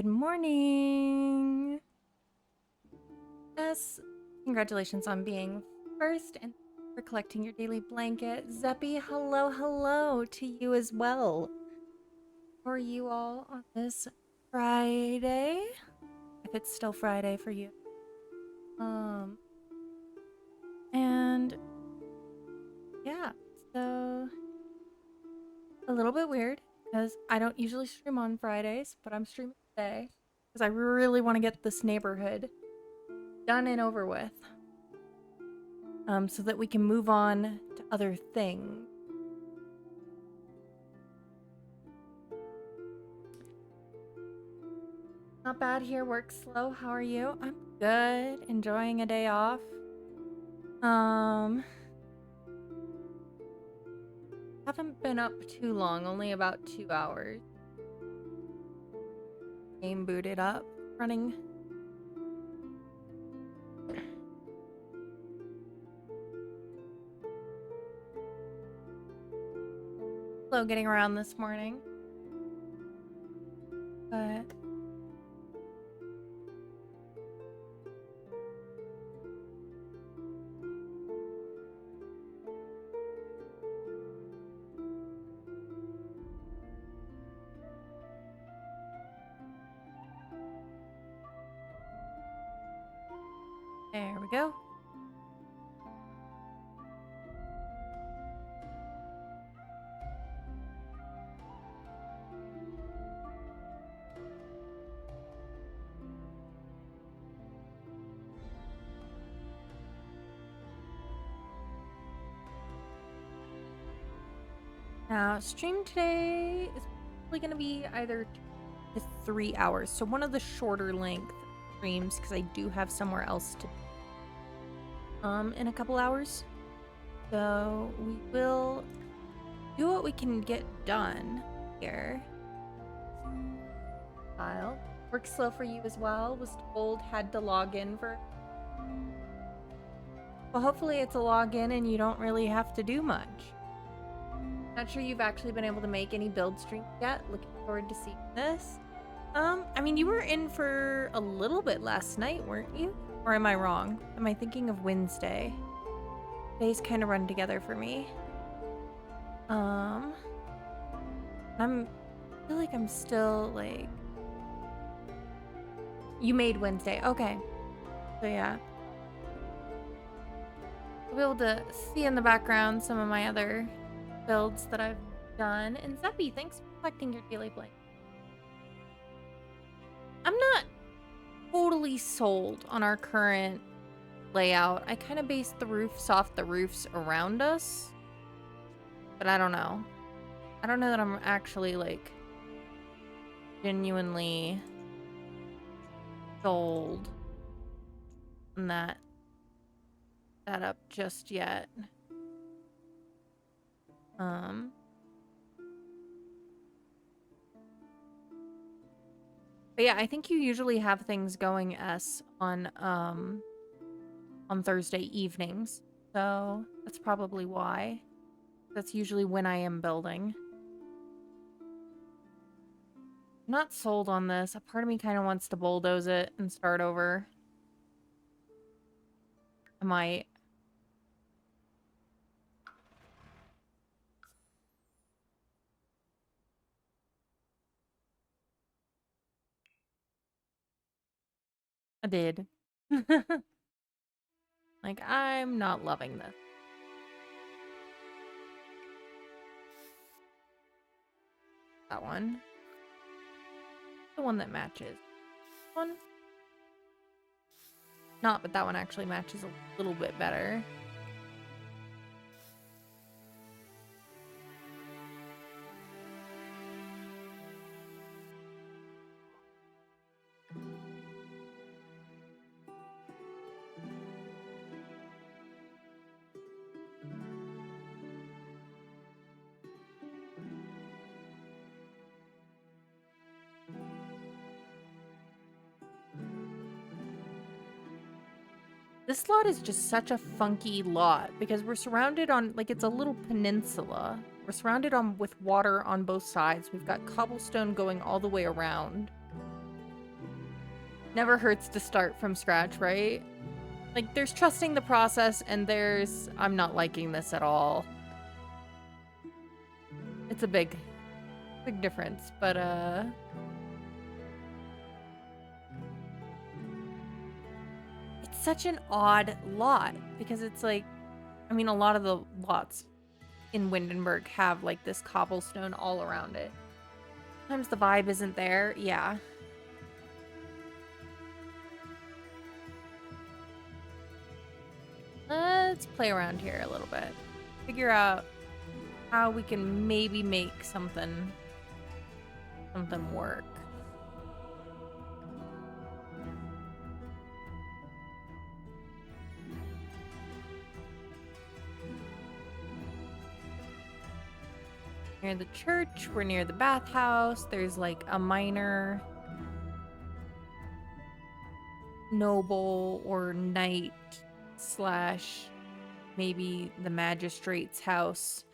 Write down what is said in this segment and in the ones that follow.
Good morning. Yes, congratulations on being first and for collecting your daily blanket. Zeppy, hello to you as well. How are you all on this Friday? If it's still Friday for you. And yeah, so a little bit weird because I don't usually stream on Fridays, but I'm streaming today because I really want to get this neighborhood done and over with. So that we can move on to other things. Not bad here, work slow. How are you? I'm good. Enjoying a day off. Haven't been up too long, only about 2 hours. Game booted up, running. Slow getting around this morning. But there we go. Now, stream today is probably going to be either 2 to 3 hours. So one of the shorter length streams because I do have somewhere else to in a couple hours. So we will do what we can get done here. File. Work slow for you as well. Was told had to log in for. Well, hopefully it's a login and you don't really have to do much. Not sure you've actually been able to make any build streams yet. Looking forward to seeing this. I mean, you were in for a little bit last night, weren't you? Or am I wrong? Am I thinking of Wednesday? Days kind of run together for me. I feel like I'm still like. You made Wednesday. Okay. So yeah. I'll be able to see in the background some of my other builds that I've done. And Zeppy, thanks for collecting your daily blank. I'm not totally sold on our current layout. I kind of based the roofs off the roofs around us. But I don't know. I don't know that I'm actually like genuinely sold on that up just yet. But yeah, I think you usually have things going on Thursday evenings. So that's probably why. That's usually when I am building. I'm not sold on this. A part of me kind of wants to bulldoze it and start over. I might. I did. Like, I'm not loving this. That one. The one that matches. One. Not, but that one actually matches a little bit better. This lot is just such a funky lot because we're surrounded on, like, it's a little peninsula. We're surrounded with water on both sides. We've got cobblestone going all the way around. Never hurts to start from scratch, right? Like, there's trusting the process, and there's I'm not liking this at all. It's a big difference, but it's such an odd lot because it's like, I mean, a lot of the lots in Windenburg have like this cobblestone all around it. Sometimes the vibe isn't there. Yeah. Let's play around here a little bit. Figure out how we can maybe make something work. Near the church, we're near the bathhouse. There's like a minor noble or knight slash maybe the magistrate's house.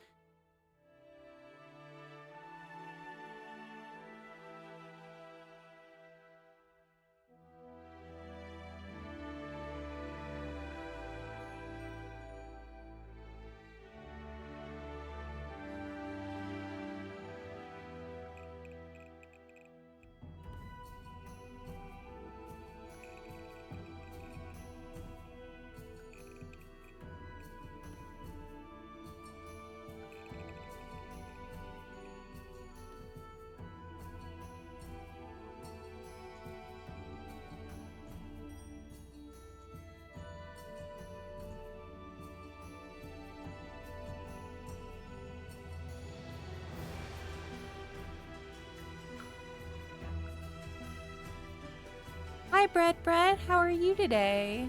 Hi, Bread. How are you today?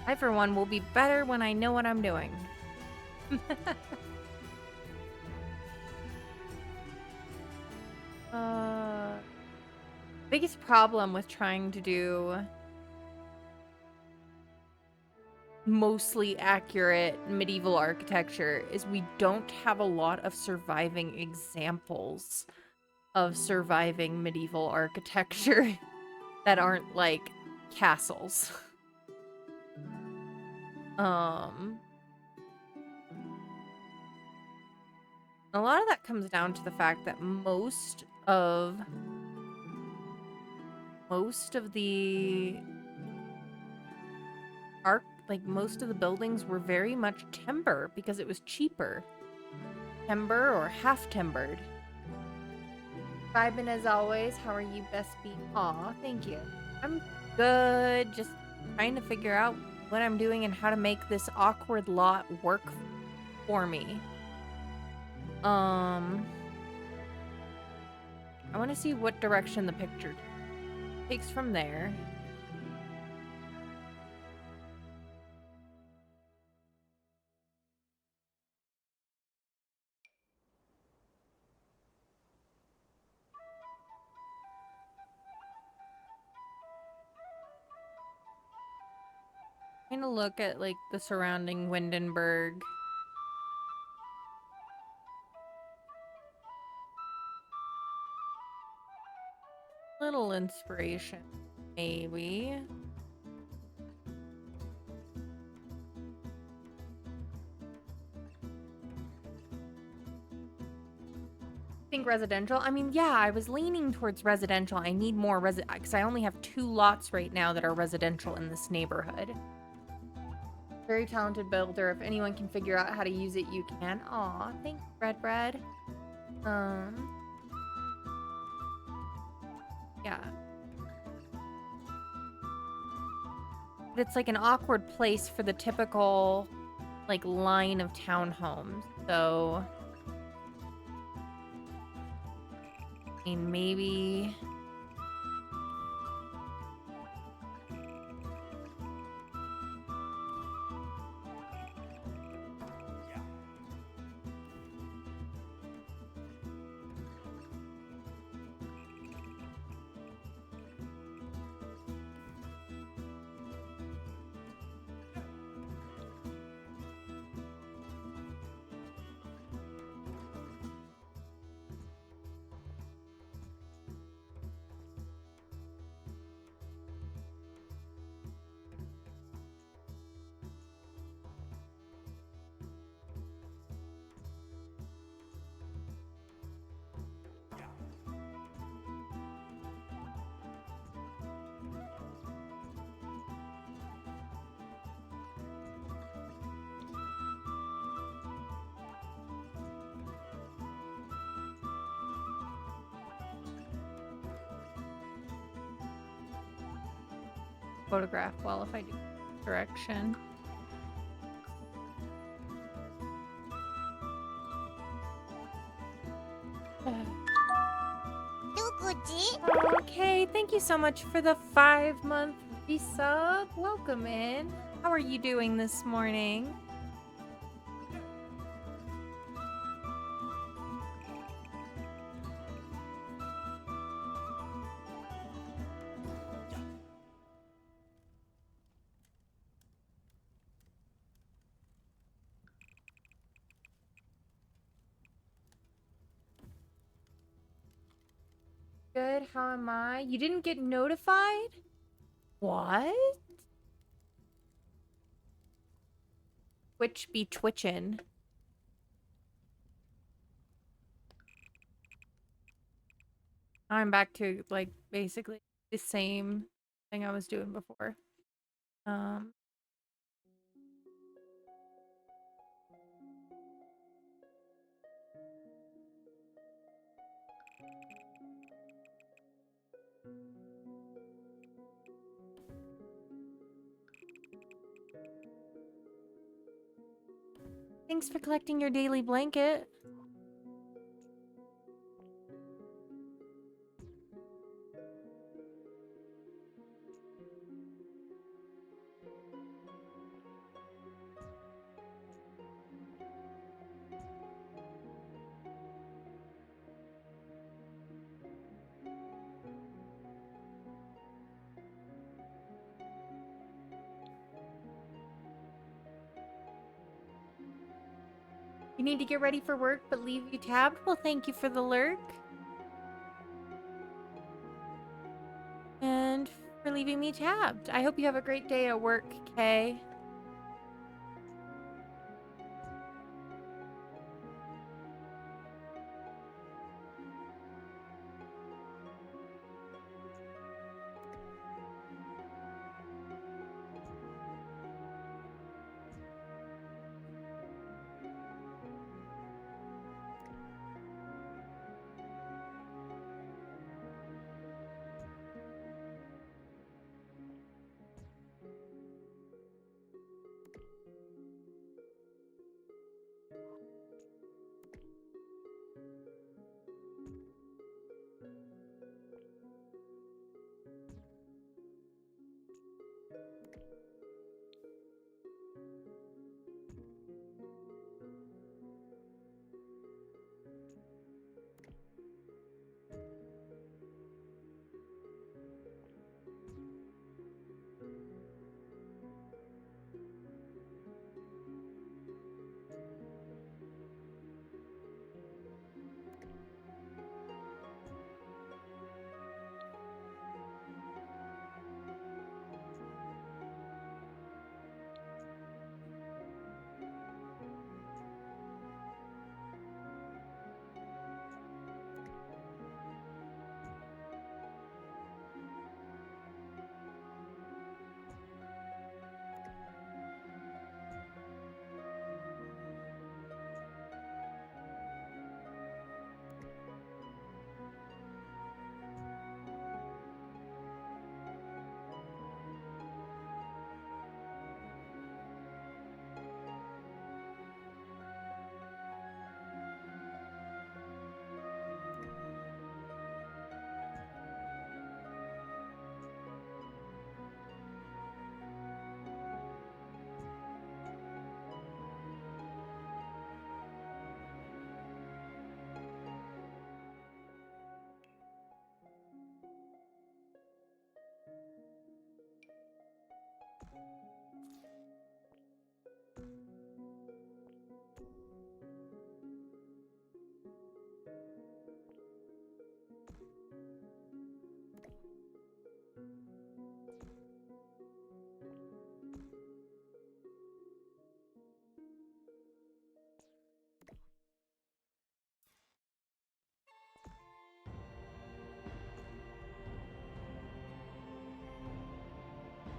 I, for one, will be better when I know what I'm doing. Biggest problem with trying to do mostly accurate medieval architecture is we don't have a lot of surviving examples of surviving medieval architecture that aren't like castles. A lot of that comes down to the fact that most of the most of the buildings were very much timber because it was cheaper. Timber or half timbered. Vibin' as always. How are you, Bestie? Aw, thank you. I'm good. Just trying to figure out what I'm doing and how to make this awkward lot work for me. I want to see what direction the picture takes from there. Trying to look at like the surrounding Windenburg. Little inspiration, maybe. Think residential? I mean, yeah, I was leaning towards residential. I need more because I only have 2 lots right now that are residential in this neighborhood. Very talented builder. If anyone can figure out how to use it, you can. Aw, thanks, Bread. Yeah. But it's like an awkward place for the typical, like, line of townhomes. So, I mean, maybe... photograph well if I do direction. Okay, thank you so much for the 5-month resub. Welcome in. How are you doing this morning? Good, how am I? You didn't get notified? What? Twitch be twitchin'. I'm back to, like, basically the same thing I was doing before. Thanks for collecting your daily blanket. You need to get ready for work, but leave you tabbed? Well, thank you for the lurk. And for leaving me tabbed. I hope you have a great day at work, Kay.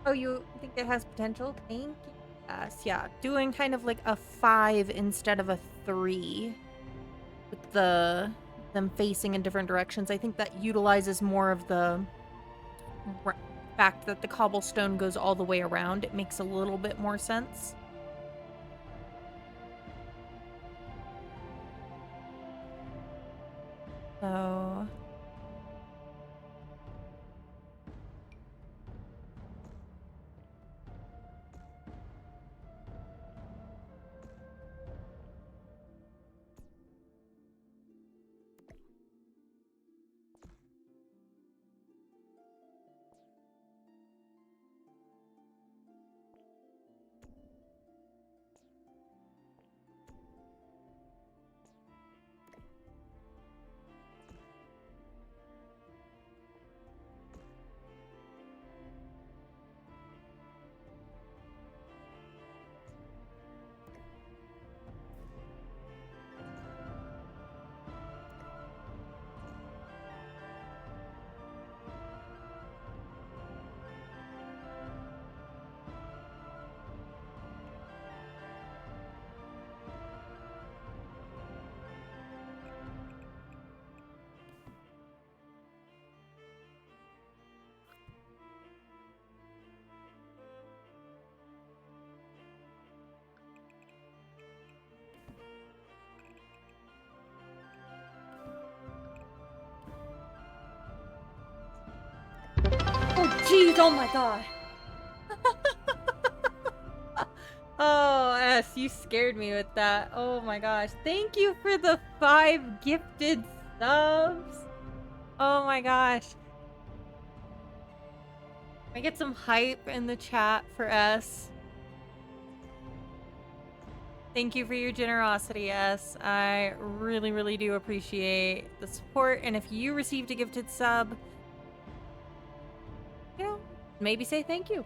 Oh, you think it has potential? Thank you. Yes, yeah. Doing kind of like a 5 instead of a 3 with them facing in different directions. I think that utilizes more of the fact that the cobblestone goes all the way around, it makes a little bit more sense. So... Oh, jeez, oh my god. Oh, S, you scared me with that. Oh my gosh. Thank you for the 5 gifted subs. Oh my gosh. Can I get some hype in the chat for S? Thank you for your generosity, S. I really, really do appreciate the support. And if you received a gifted sub, you know, maybe say thank you.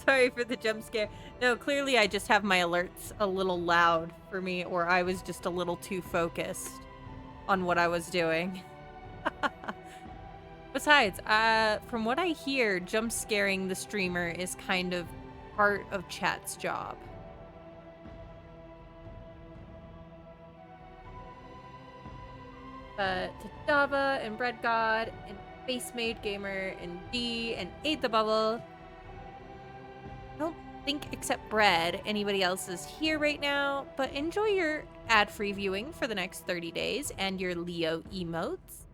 Sorry for the jump scare. No, clearly I just have my alerts a little loud for me, or I was just a little too focused on what I was doing. Besides, from what I hear, jump scaring the streamer is kind of part of chat's job. But to Java and Bread God and Face Made Gamer and D and Aid the Bubble, I don't think except Bread anybody else is here right now, but enjoy your ad-free viewing for the next 30 days and your Leo emotes.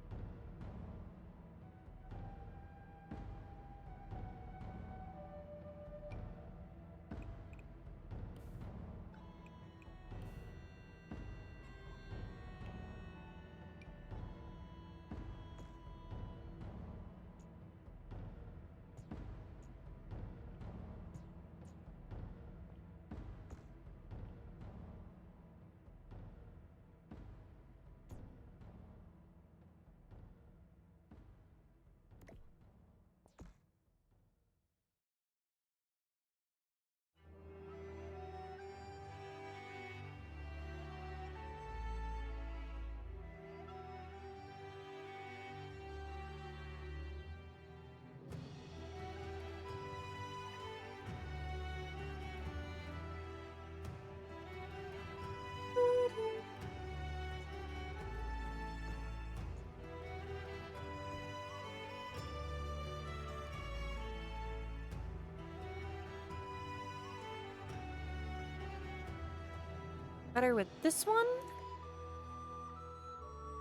Better with this one?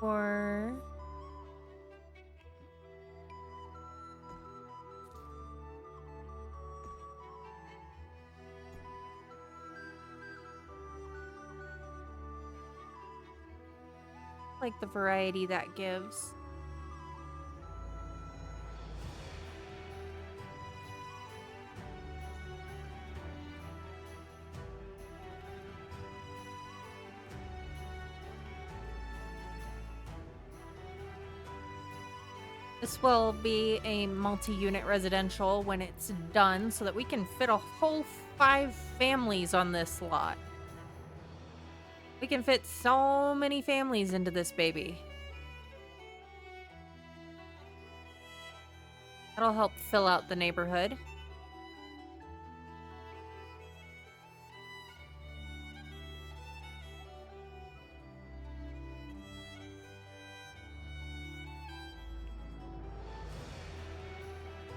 Or... like the variety that gives. This will be a multi-unit residential when it's done so that we can fit a whole 5 families on this lot. We can fit so many families into this baby. That'll help fill out the neighborhood.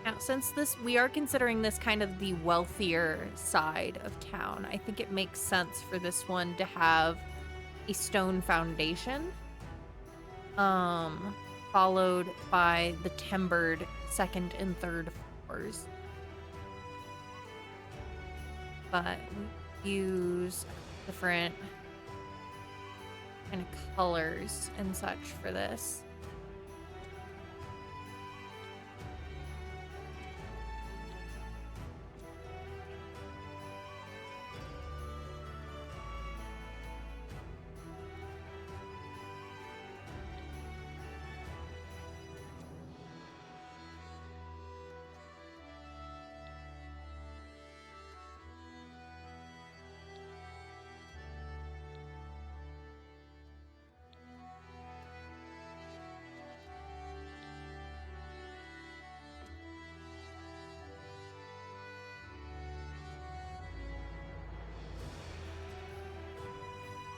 Now, since we are considering this kind of the wealthier side of town, I think it makes sense for this one to have a stone foundation, followed by the timbered second and third floors. But we use different kind of colors and such for this.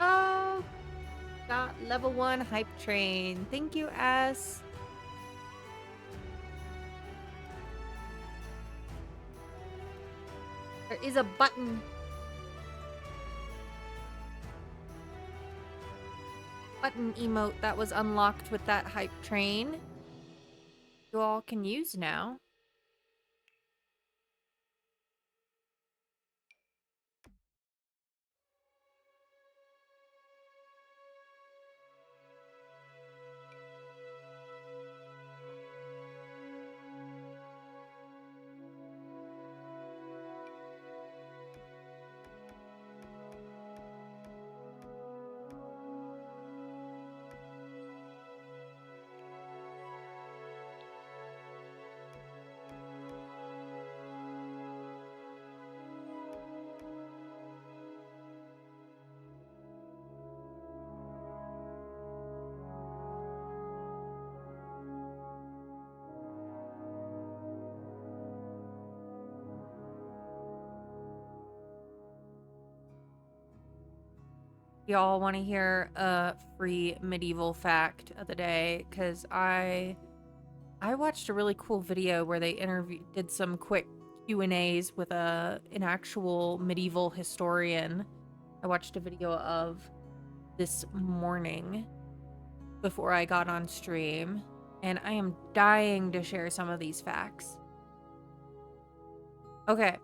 Oh, got level 1 hype train. Thank you, S. There is a button emote that was unlocked with that hype train. You all can use now. Y'all want to hear a free medieval fact of the day? Because I watched a really cool video where they did some quick Q&As with an actual medieval historian. I watched a video of this morning before I got on stream, and I am dying to share some of these facts. Okay,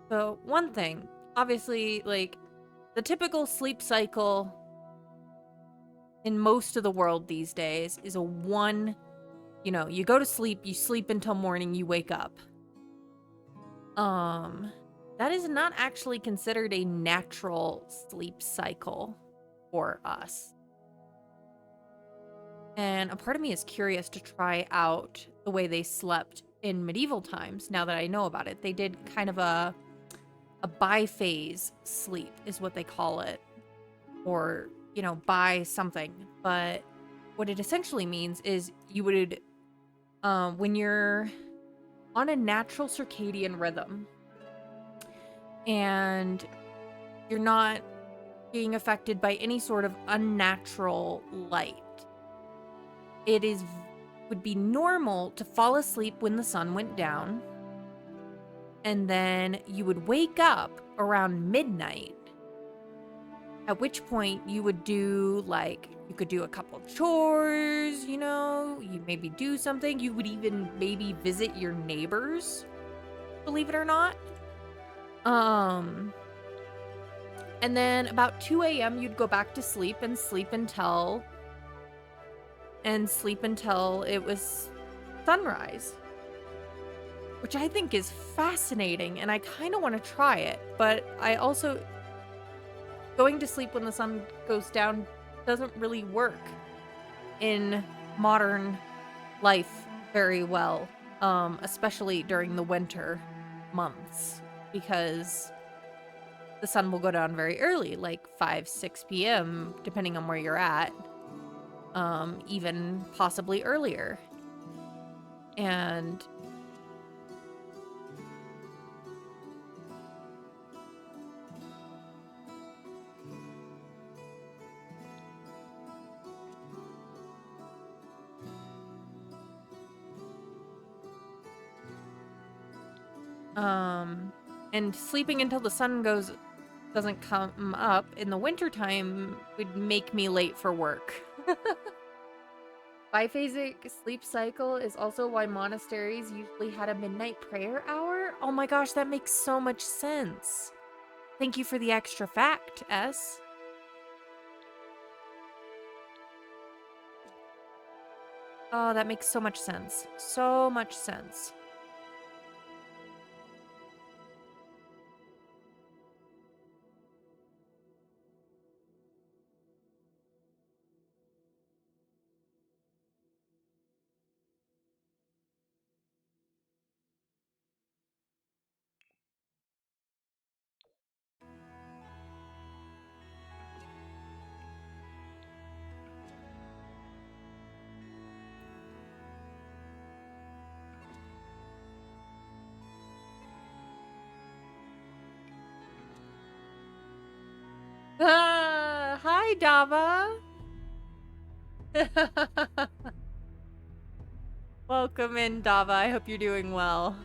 so one thing, obviously, like, the typical sleep cycle in most of the world these days is a one, you go to sleep, you sleep until morning, you wake up. That is not actually considered a natural sleep cycle for us. And a part of me is curious to try out the way they slept in medieval times now that I know about it. They did kind of a biphase sleep is what they call it, or by something. But what it essentially means is you would when you're on a natural circadian rhythm and you're not being affected by any sort of unnatural light, it would be normal to fall asleep when the sun went down, and then you would wake up around midnight, at which point you would do, like, you could do a couple chores, you maybe do something. You would even maybe visit your neighbors, believe it or not. And then about 2 a.m. you'd go back to sleep and sleep until it was sunrise, which I think is fascinating, and I kind of want to try it, but I also, going to sleep when the sun goes down doesn't really work in modern life very well, especially during the winter months, because the sun will go down very early, like 5, 6 p.m., depending on where you're at, even possibly earlier. And and sleeping until the sun doesn't come up in the wintertime would make me late for work. Biphasic sleep cycle is also why monasteries usually had a midnight prayer hour. Oh my gosh, that makes so much sense. Thank you for the extra fact, S. Oh, that makes so much sense. So much sense. Hi, Dava. Welcome in, Dava. I hope you're doing well.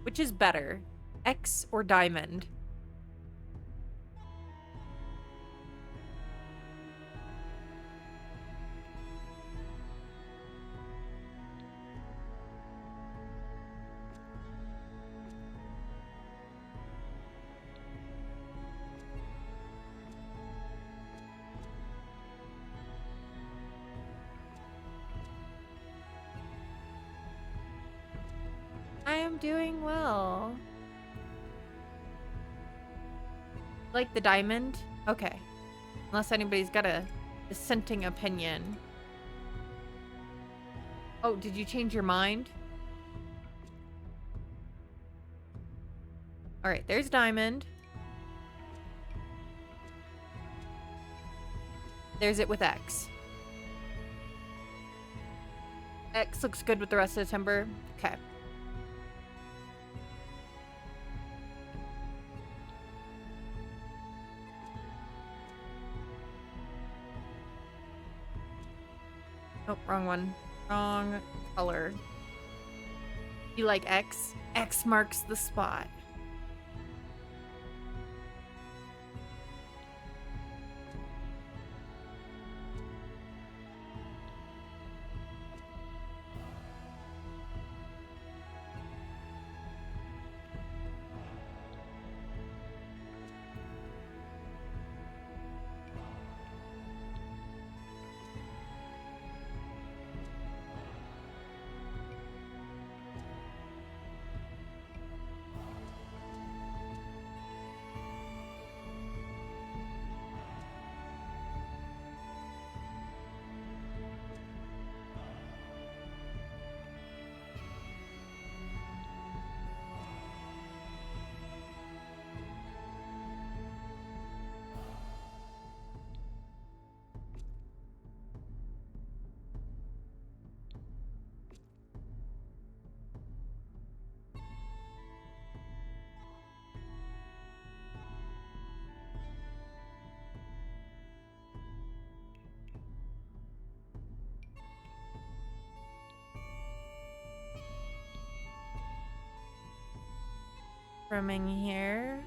Which is better, X or diamond? I am doing well. Like the diamond? Okay. Unless anybody's got a dissenting opinion. Oh, did you change your mind? Alright, there's diamond. There's it with X. X looks good with the rest of the timber. Okay. Oh, wrong one. Wrong color. You like X? X marks the spot. Trimming here.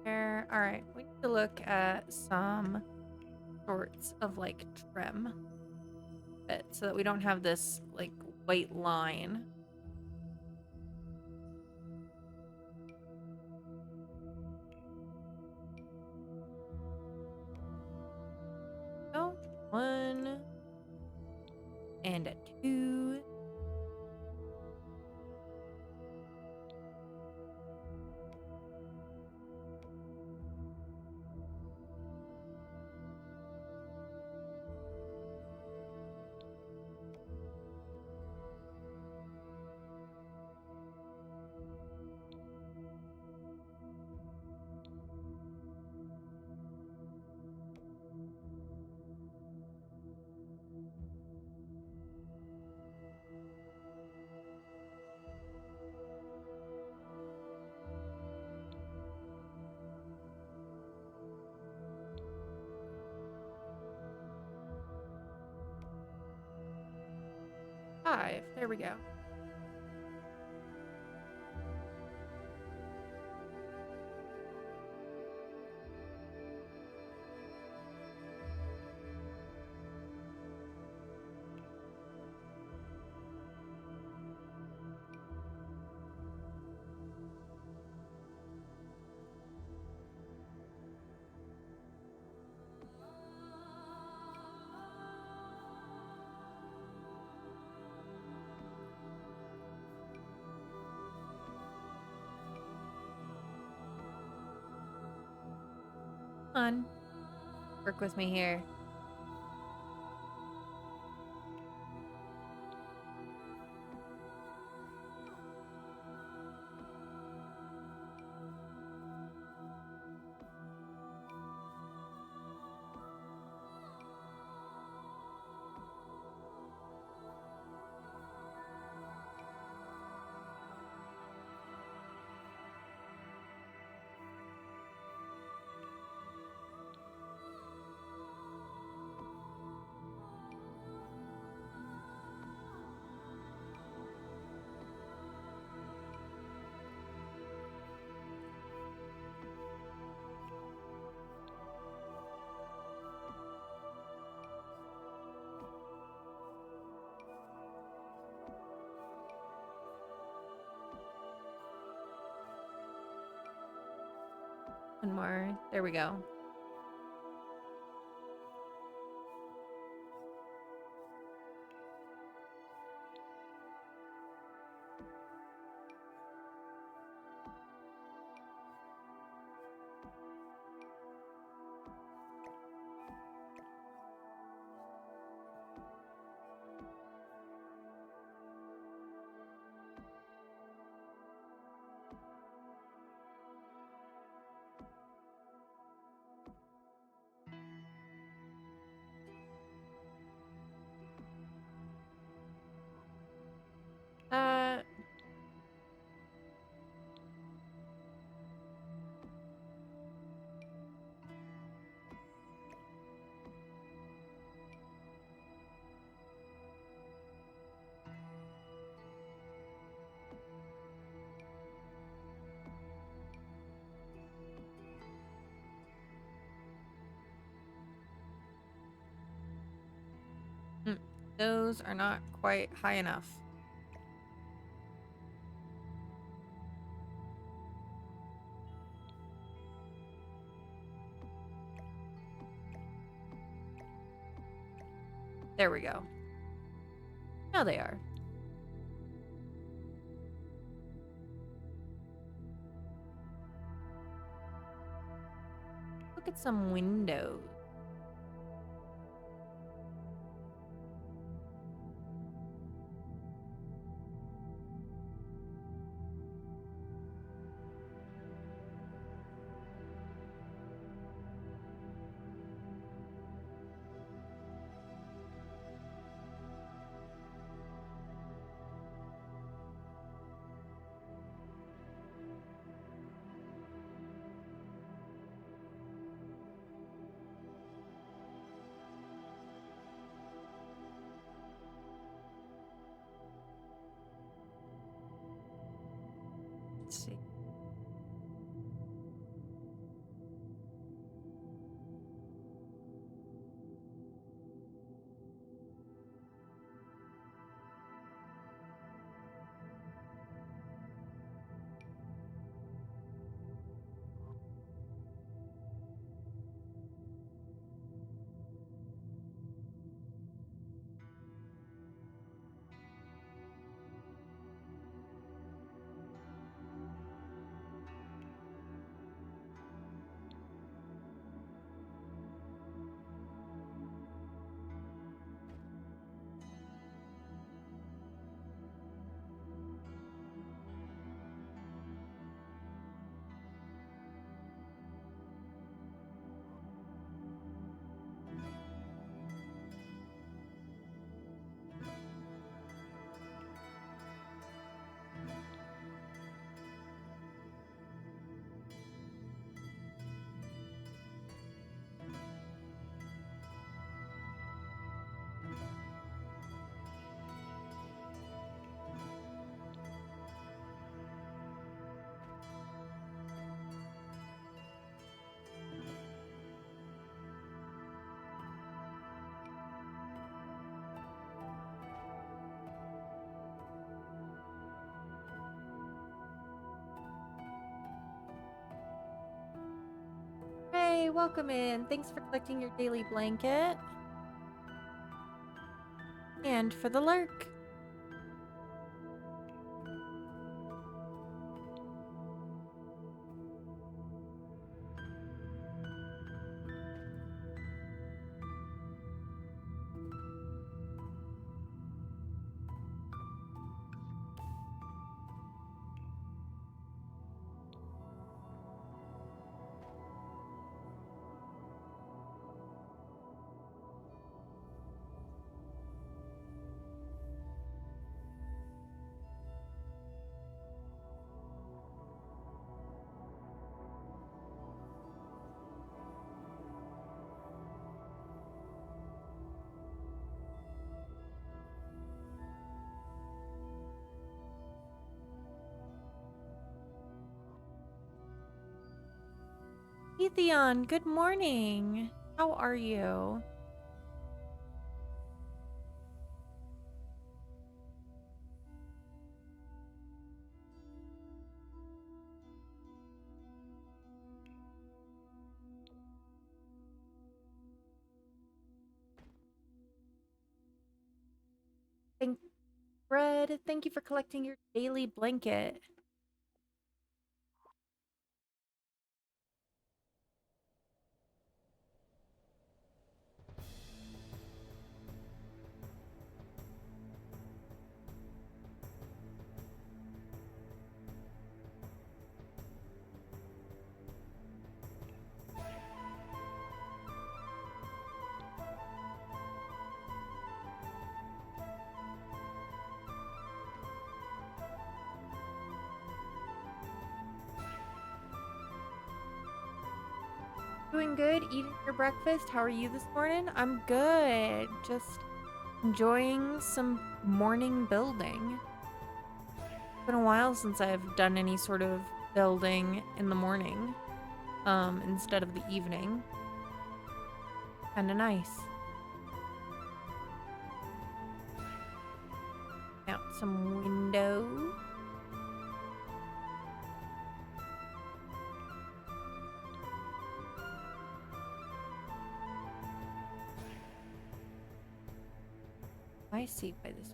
There. Alright, we need to look at some sorts of like trim bit so that we don't have this like white line. So 1 and a 2. Five. There we go. Come on. Work with me here. One more. There we go. Uh, those are not quite high enough. There we go. Now they are. Look at some windows. Let's see. welcome in. Thanks for collecting your daily blanket. And for the lurk. Ethion, good morning. How are you? Bread, thank you for collecting your daily blanket. Doing good, eating your breakfast. How are you this morning? I'm good. Just enjoying some morning building. It's been a while since I've done any sort of building in the morning, instead of the evening. Kinda nice. Out some window. I see by this.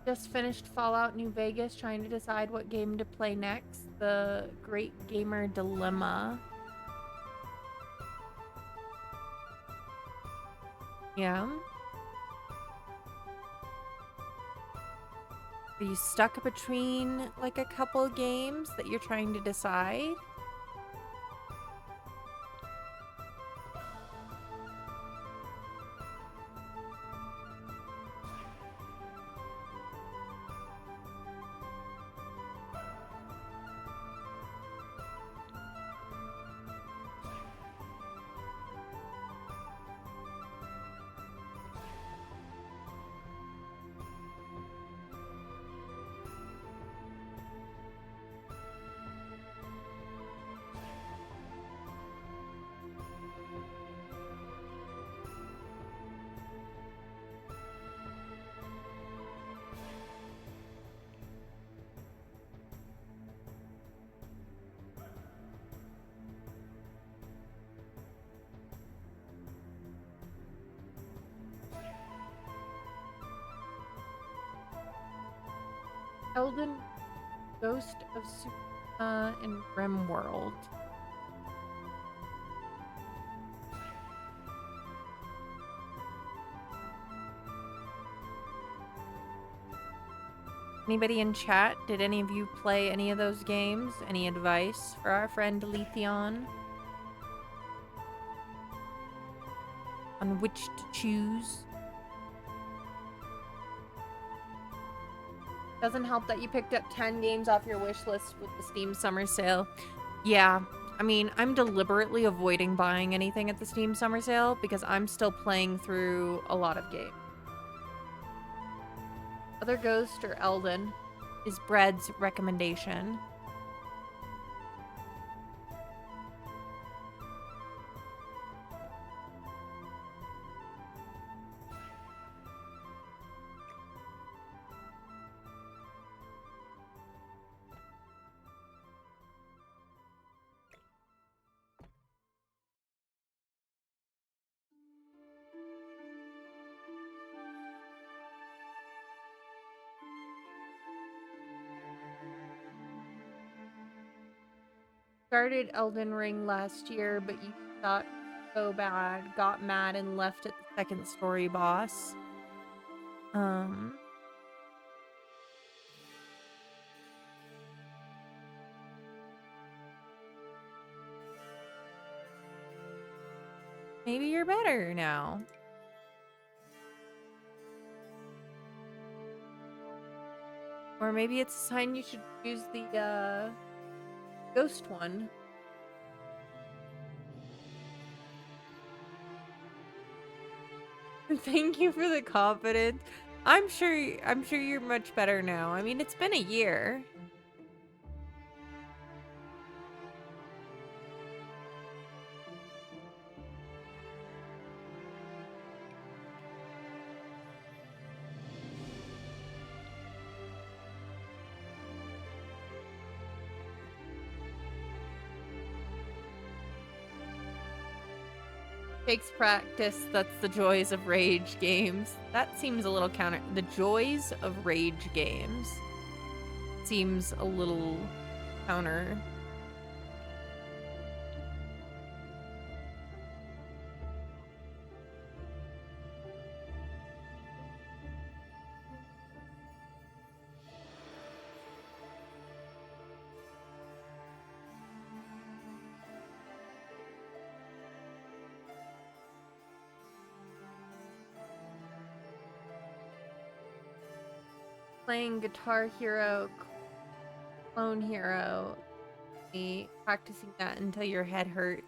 Just finished Fallout New Vegas, trying to decide what game to play next. The Great Gamer Dilemma. Yeah. Are you stuck between like a couple games that you're trying to decide? Elden Ghost of Tsushima and Rimworld. Anybody in chat? Did any of you play any of those games? Any advice for our friend Letheon on which to choose? Doesn't help that you picked up 10 games off your wish list with the Steam Summer Sale. Yeah, I mean, I'm deliberately avoiding buying anything at the Steam Summer Sale because I'm still playing through a lot of games. Other Ghost or Elden is Bread's recommendation. started Elden Ring last year, but you thought so bad, got mad, and left at the second story boss. Maybe you're better now. Or maybe it's a sign you should use the ghost one. Thank you for the confidence. I'm sure you're much better now. I mean, it's been a year. Takes practice. That's the joys of rage games. That seems a little counter. The joys of rage games seems a little counter. Playing Guitar Hero, Clone Hero, practicing that until your head hurts.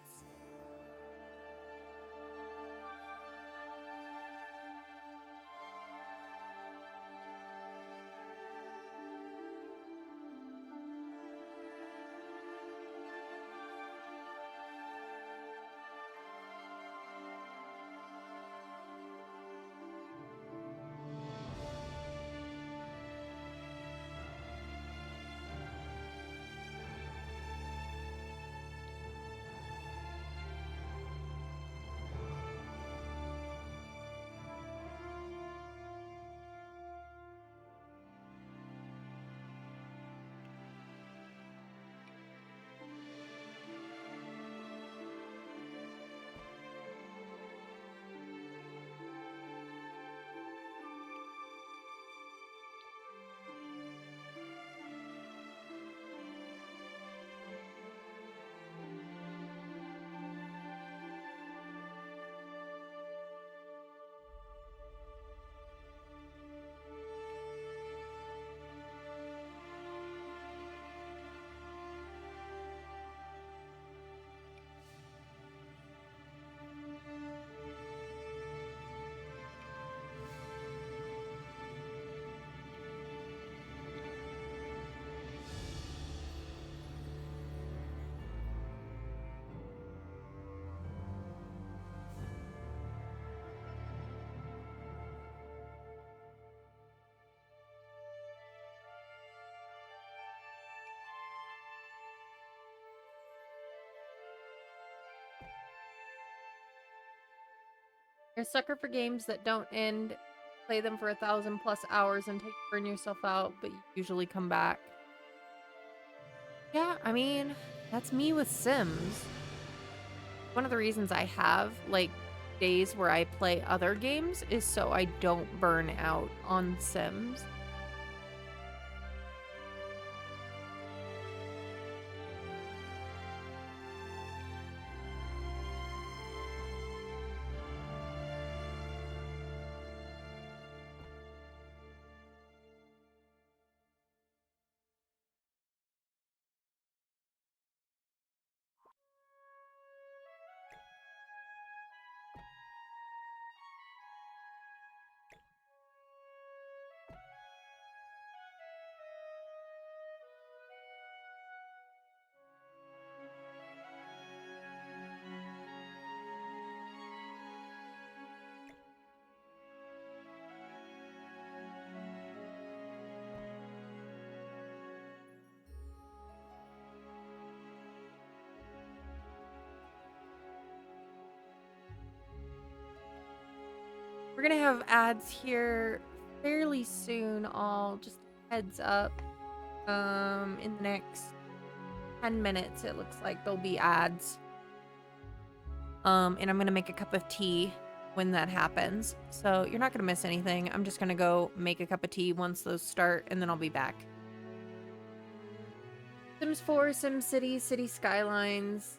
You're a sucker for games that don't end. Play them for 1,000+ hours until you burn yourself out, but you usually come back. Yeah, I mean, that's me with Sims. One of the reasons I have, like, days where I play other games is so I don't burn out on Sims. We're gonna have ads here fairly soon, all just heads up. In the next 10 minutes, it looks like there'll be ads. And I'm gonna make a cup of tea when that happens. So you're not gonna miss anything. I'm just gonna go make a cup of tea once those start, and then I'll be back. Sims 4, Sim City, City Skylines,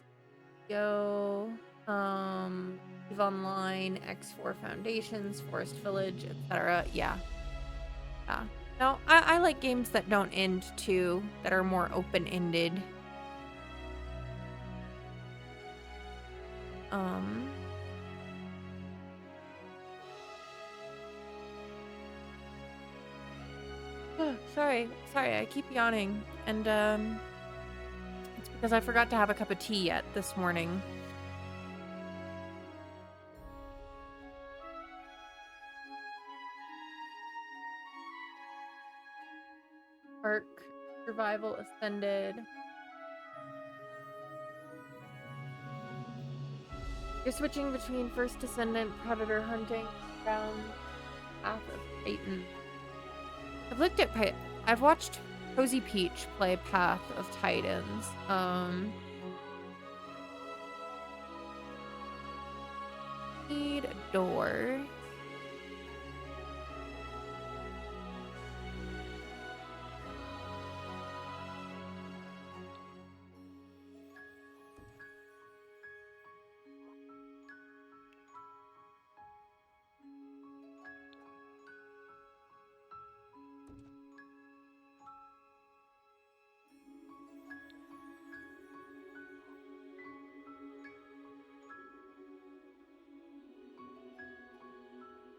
Yo, EVE Online, X4 Foundations, Forest Village, etc. Yeah. No, I like games that don't end too, that are more open-ended. Sorry, I keep yawning, and it's because I forgot to have a cup of tea yet this morning. Ark Survival Ascended. You're switching between First Descendant, Predator hunting, ground, Path of Titan. I've watched Cozy Peach play Path of Titans. Need a door.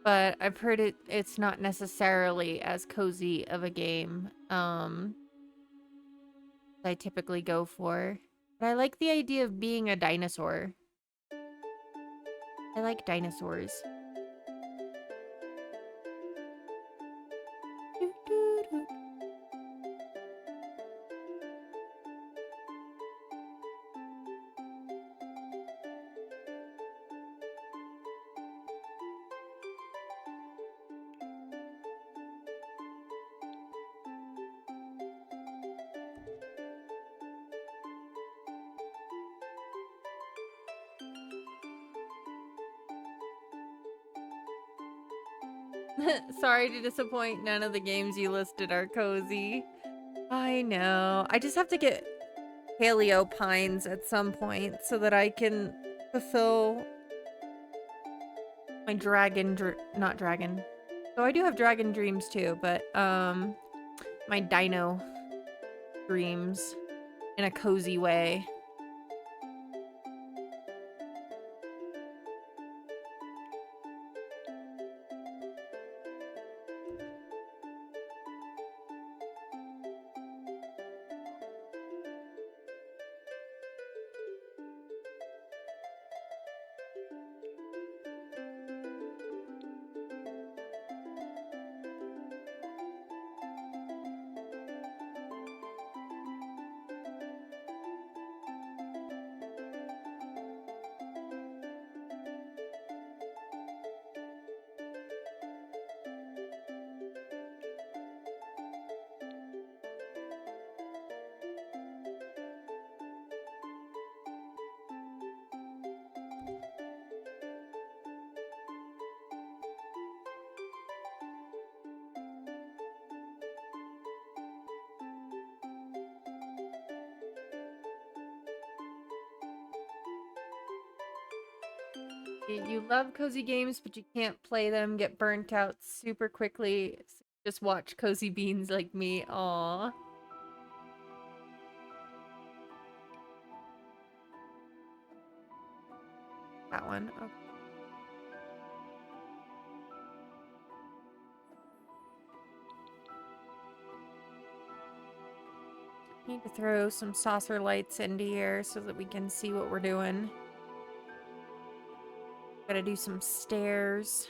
But I've heard it's not necessarily as cozy of a game I typically go for. But I like the idea of being a dinosaur. I like dinosaurs. Sorry to disappoint, none of the games you listed are cozy. I know. I just have to get Paleo Pines at some point so that I can fulfill my not dragon. So I do have dragon dreams too, but my dino dreams in a cozy way. You love cozy games, but you can't play them, get burnt out super quickly. So just watch cozy beans like me. Aww. That one. Okay. Need to throw some saucer lights into here so that we can see what we're doing. Gotta do some stairs.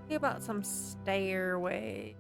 See about some stairway.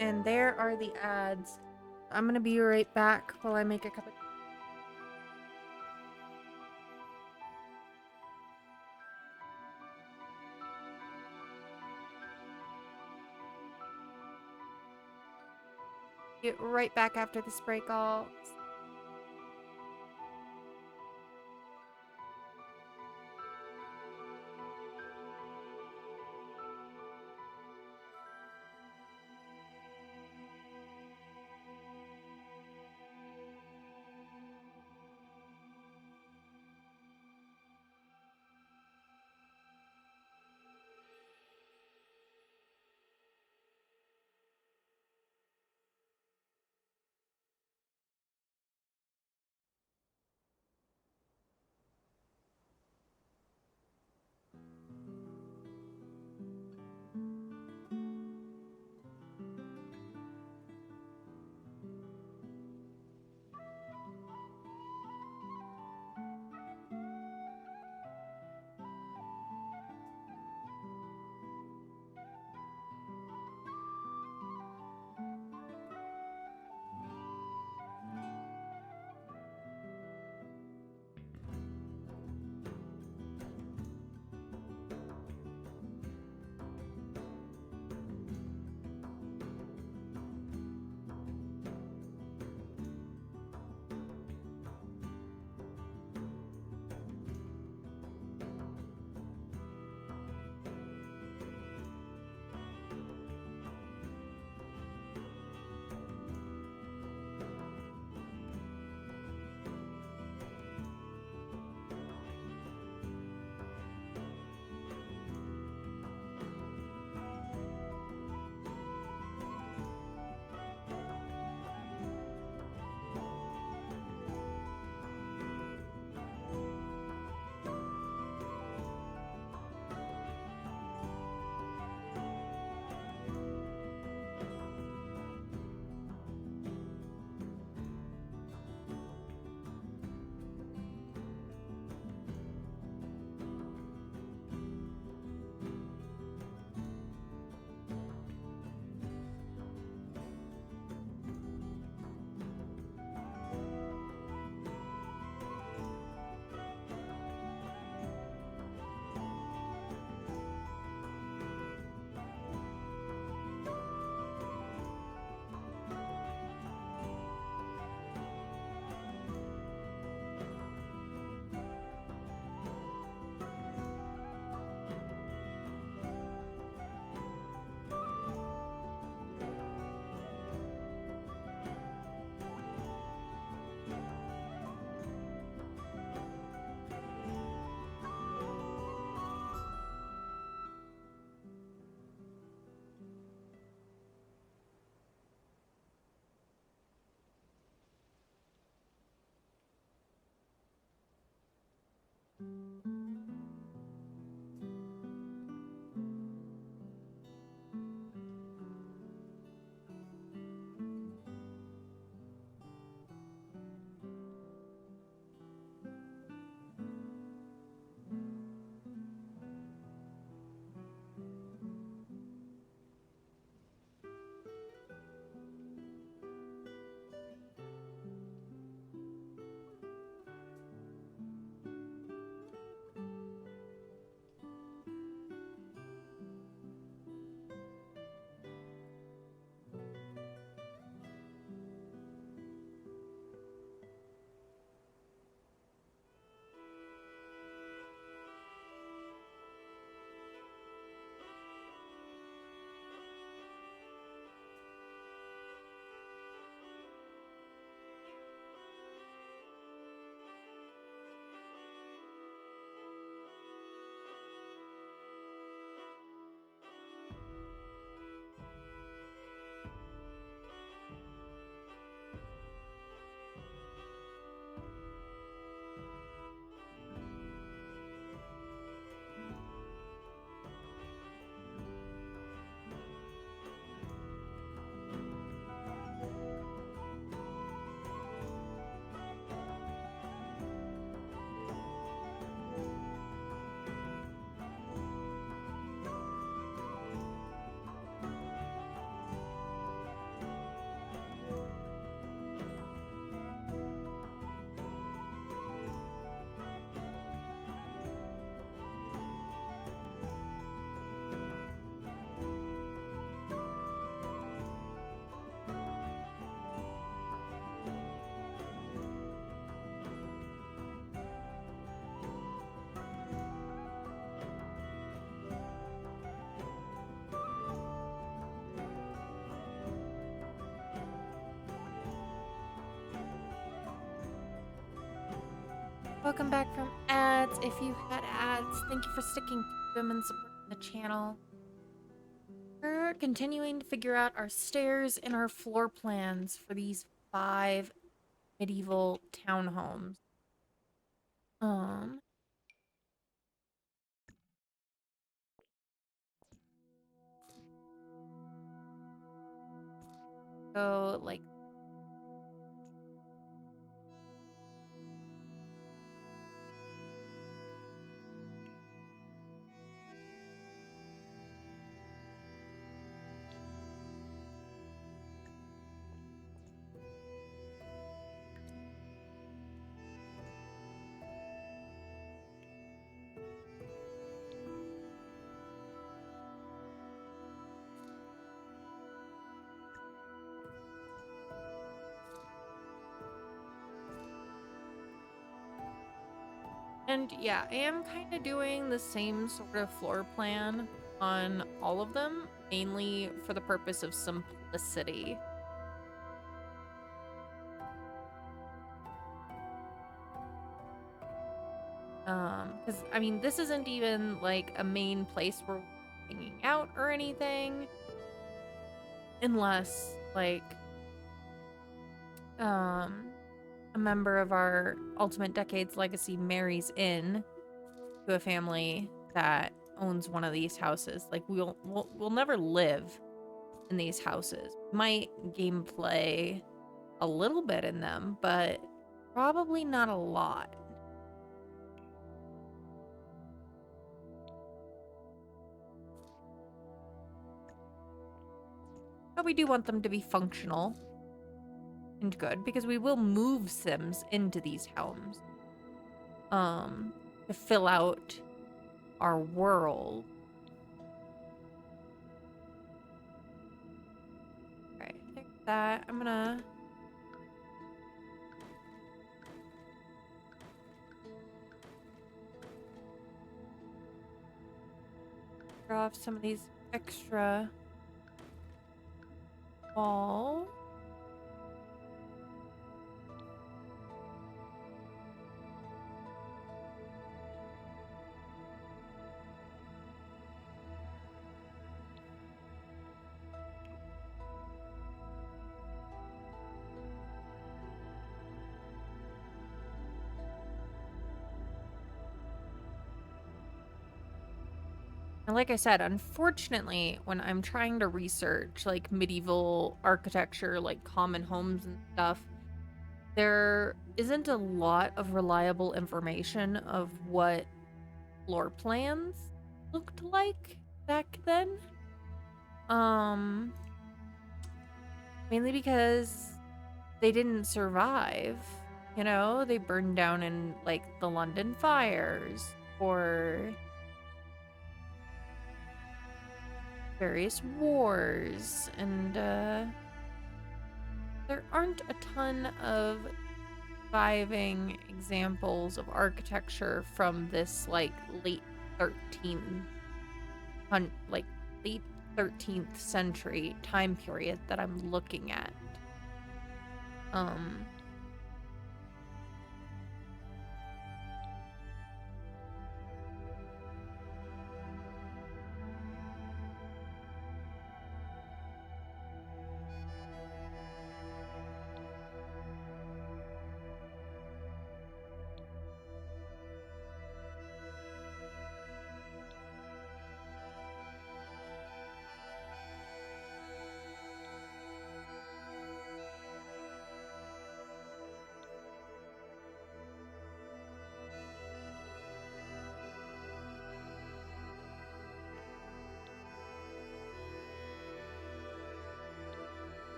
And there are the ads. I'm gonna be right back while I make a cup of get right back after this break. I'll Welcome back from ads. If you had ads, thank you for sticking to them and supporting the channel. We're continuing to figure out our stairs and our floor plans for these 5 medieval townhomes. So like and yeah, I am kind of doing the same sort of floor plan on all of them, mainly for the purpose of simplicity. Because I mean, this isn't even like a main place where we're hanging out or anything, unless like a member of our Ultimate Decades Legacy marries in to a family that owns one of these houses. Like we'll never live in these houses. Might gameplay a little bit in them, but probably not a lot. But we do want them to be functional and good, because we will move Sims into these homes to fill out our world. Alright, there's that. I'm gonna draw off some of these extra walls. And like I said, unfortunately, when I'm trying to research like medieval architecture, like common homes and stuff, there isn't a lot of reliable information of what floor plans looked like back then. Mainly because they didn't survive, you know? They burned down in like the London fires or various wars, and there aren't a ton of surviving examples of architecture from this like late 13th century time period that I'm looking at.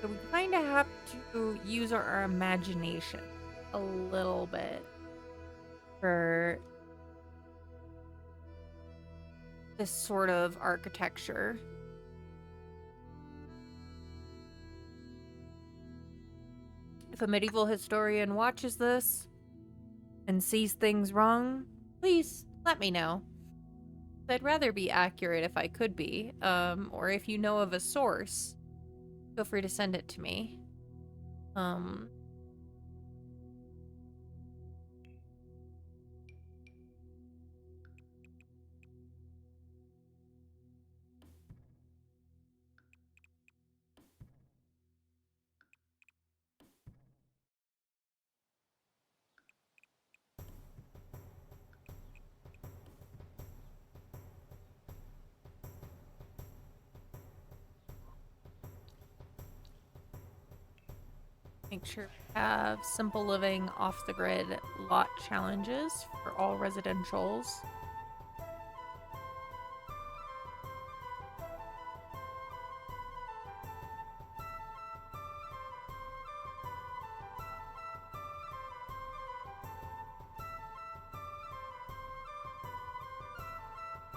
So we kind of have to use our imagination a little bit for this sort of architecture. If a medieval historian watches this and sees things wrong, please let me know. I'd rather be accurate if I could be. Or if you know of a source, feel free to send it to me. Make sure we have simple living off the grid lot challenges for all residentials.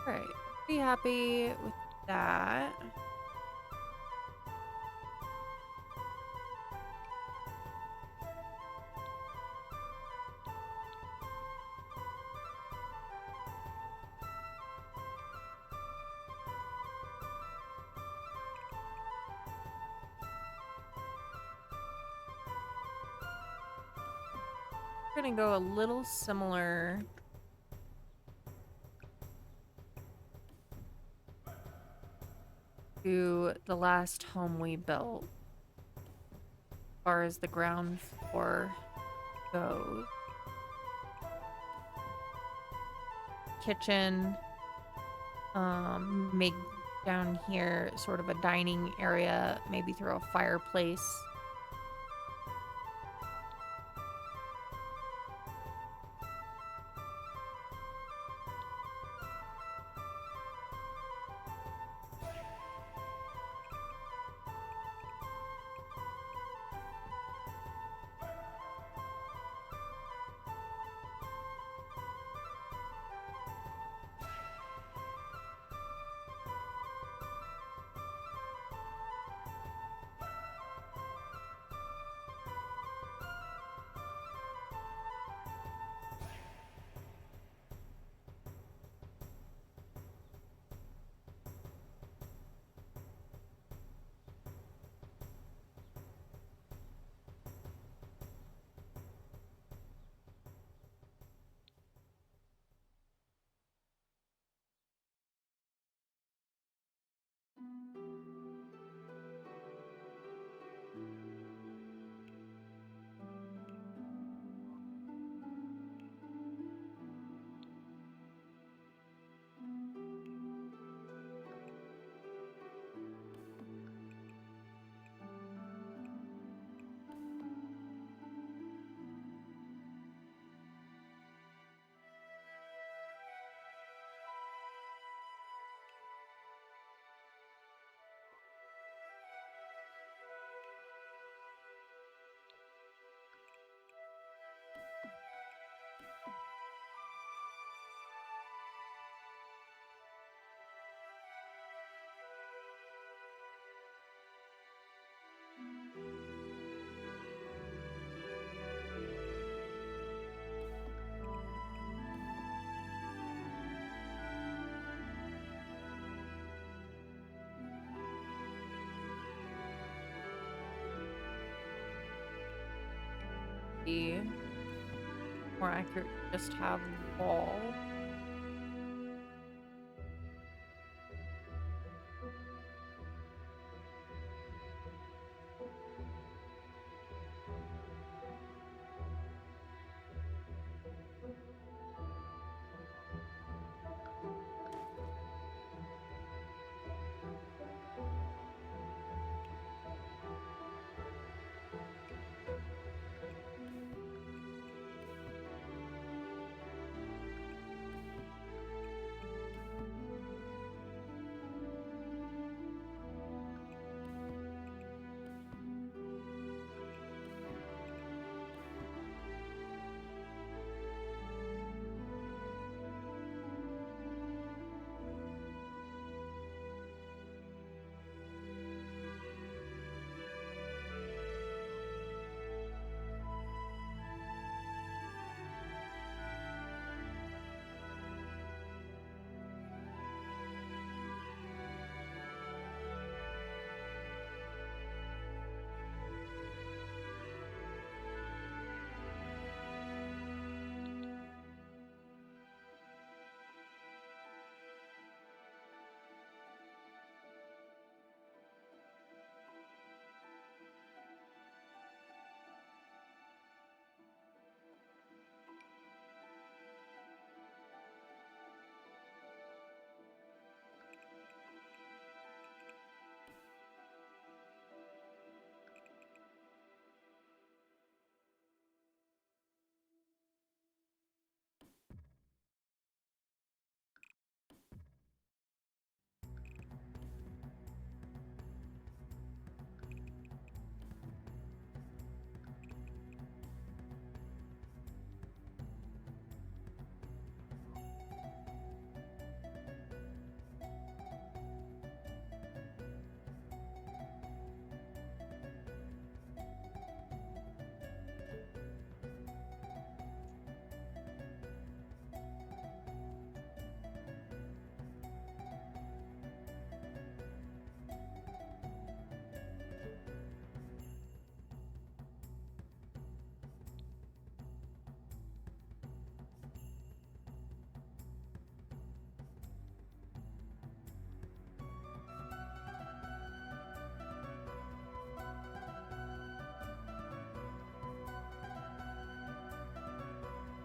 Alright, pretty happy with that. We're gonna go a little similar to the last home we built as far as the ground floor goes. Kitchen, make down here sort of a dining area, maybe throw a fireplace. Be more accurate, just have wall.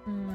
Hmm.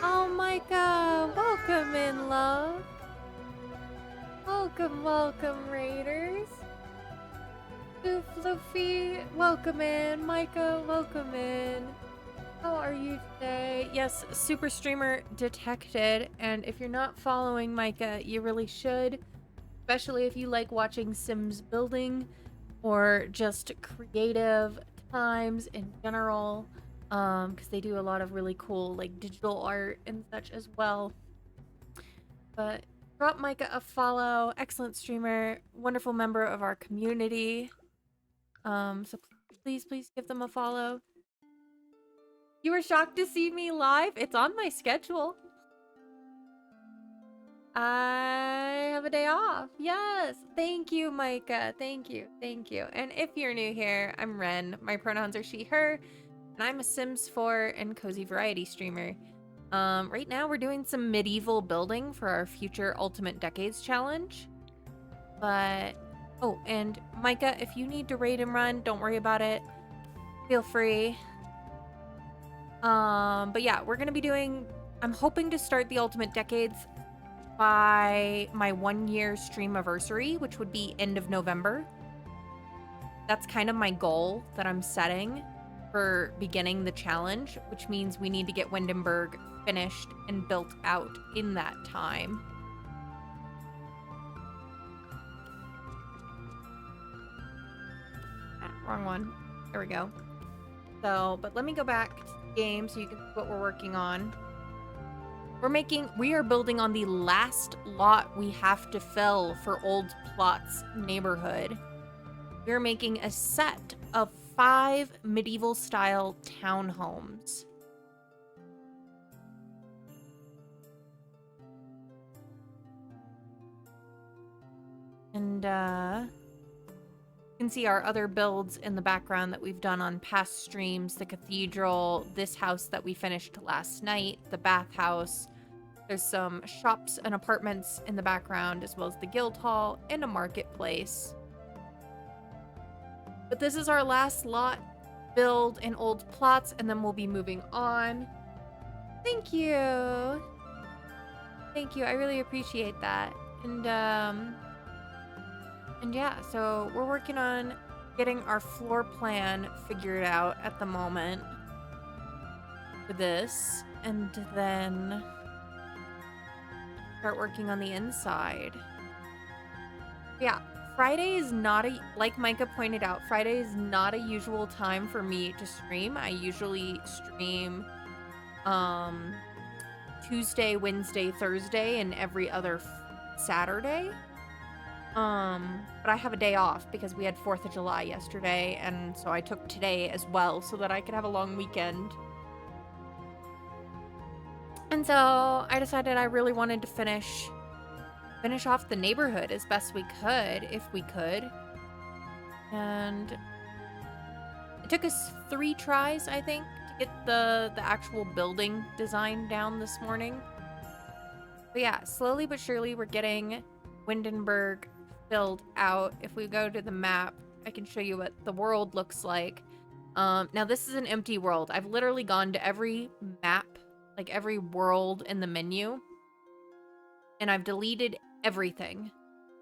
Oh, Micah, welcome in, love. Welcome, welcome, Raiders. Fluffy, welcome in. Micah, welcome in. How are you today? Yes, super streamer detected. And if you're not following Micah, you really should, especially if you like watching Sims building or just creative times in general, because they do a lot of really cool like digital art and such as well. But drop Micah a follow. Excellent streamer, wonderful member of our community. So please give them a follow. You were shocked to see me live? It's on my schedule. I have a day off. Yes. Thank you, Micah. Thank you. And if you're new here, I'm Ren. My pronouns are she, her, and I'm a Sims 4 and Cozy Variety streamer. Right now we're doing some medieval building for our future Ultimate Decades challenge. But, oh, and Micah, if you need to raid and run, don't worry about it. Feel free. But yeah, we're gonna be doing, I'm hoping to start the Ultimate Decades by my 1-year stream anniversary, which would be end of November. That's kind of my goal that I'm setting for beginning the challenge, which means we need to get Windenburg finished and built out in that time. Wrong one. There we go. So, but let me go back to the game so you can see what we're working on. We are building on the last lot we have to fill for Old Plot's neighborhood. We're making a set of 5 medieval style townhomes. And you can see our other builds in the background that we've done on past streams. The cathedral, this house that we finished last night, the bathhouse. There's some shops and apartments in the background, as well as the guild hall and a marketplace. But this is our last lot build in Old Plots, and then we'll be moving on. Thank you. I really appreciate that. And yeah, so we're working on getting our floor plan figured out at the moment for this, and then start working on the inside. Yeah, Friday is not like Micah pointed out, Friday is not a usual time for me to stream. I usually stream Tuesday, Wednesday, Thursday, and every other Saturday. But I have a day off because we had 4th of July yesterday, and so I took today as well so that I could have a long weekend. And so I decided I really wanted to finish off the neighborhood as best we could, if we could. And it took us 3 tries, I think, to get the actual building design down this morning. But yeah, slowly but surely we're getting Windenburg filled out. If we go to the map, I can show you what the world looks like. Now this is an empty world. I've literally gone to every map, like every world in the menu, and I've deleted everything.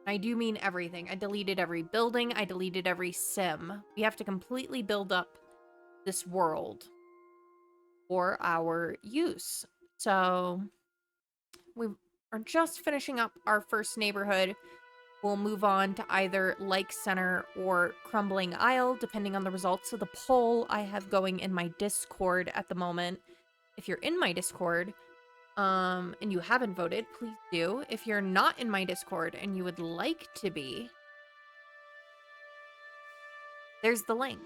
I do mean everything. I deleted every building. I deleted every sim. We have to completely build up this world for our use. So we are just finishing up our first neighborhood. We'll move on to either Like Center or Crumbling Isle, depending on the results of the poll I have going in my Discord at the moment. If you're in my Discord, and you haven't voted, please do. If you're not in my Discord and you would like to be, there's the link.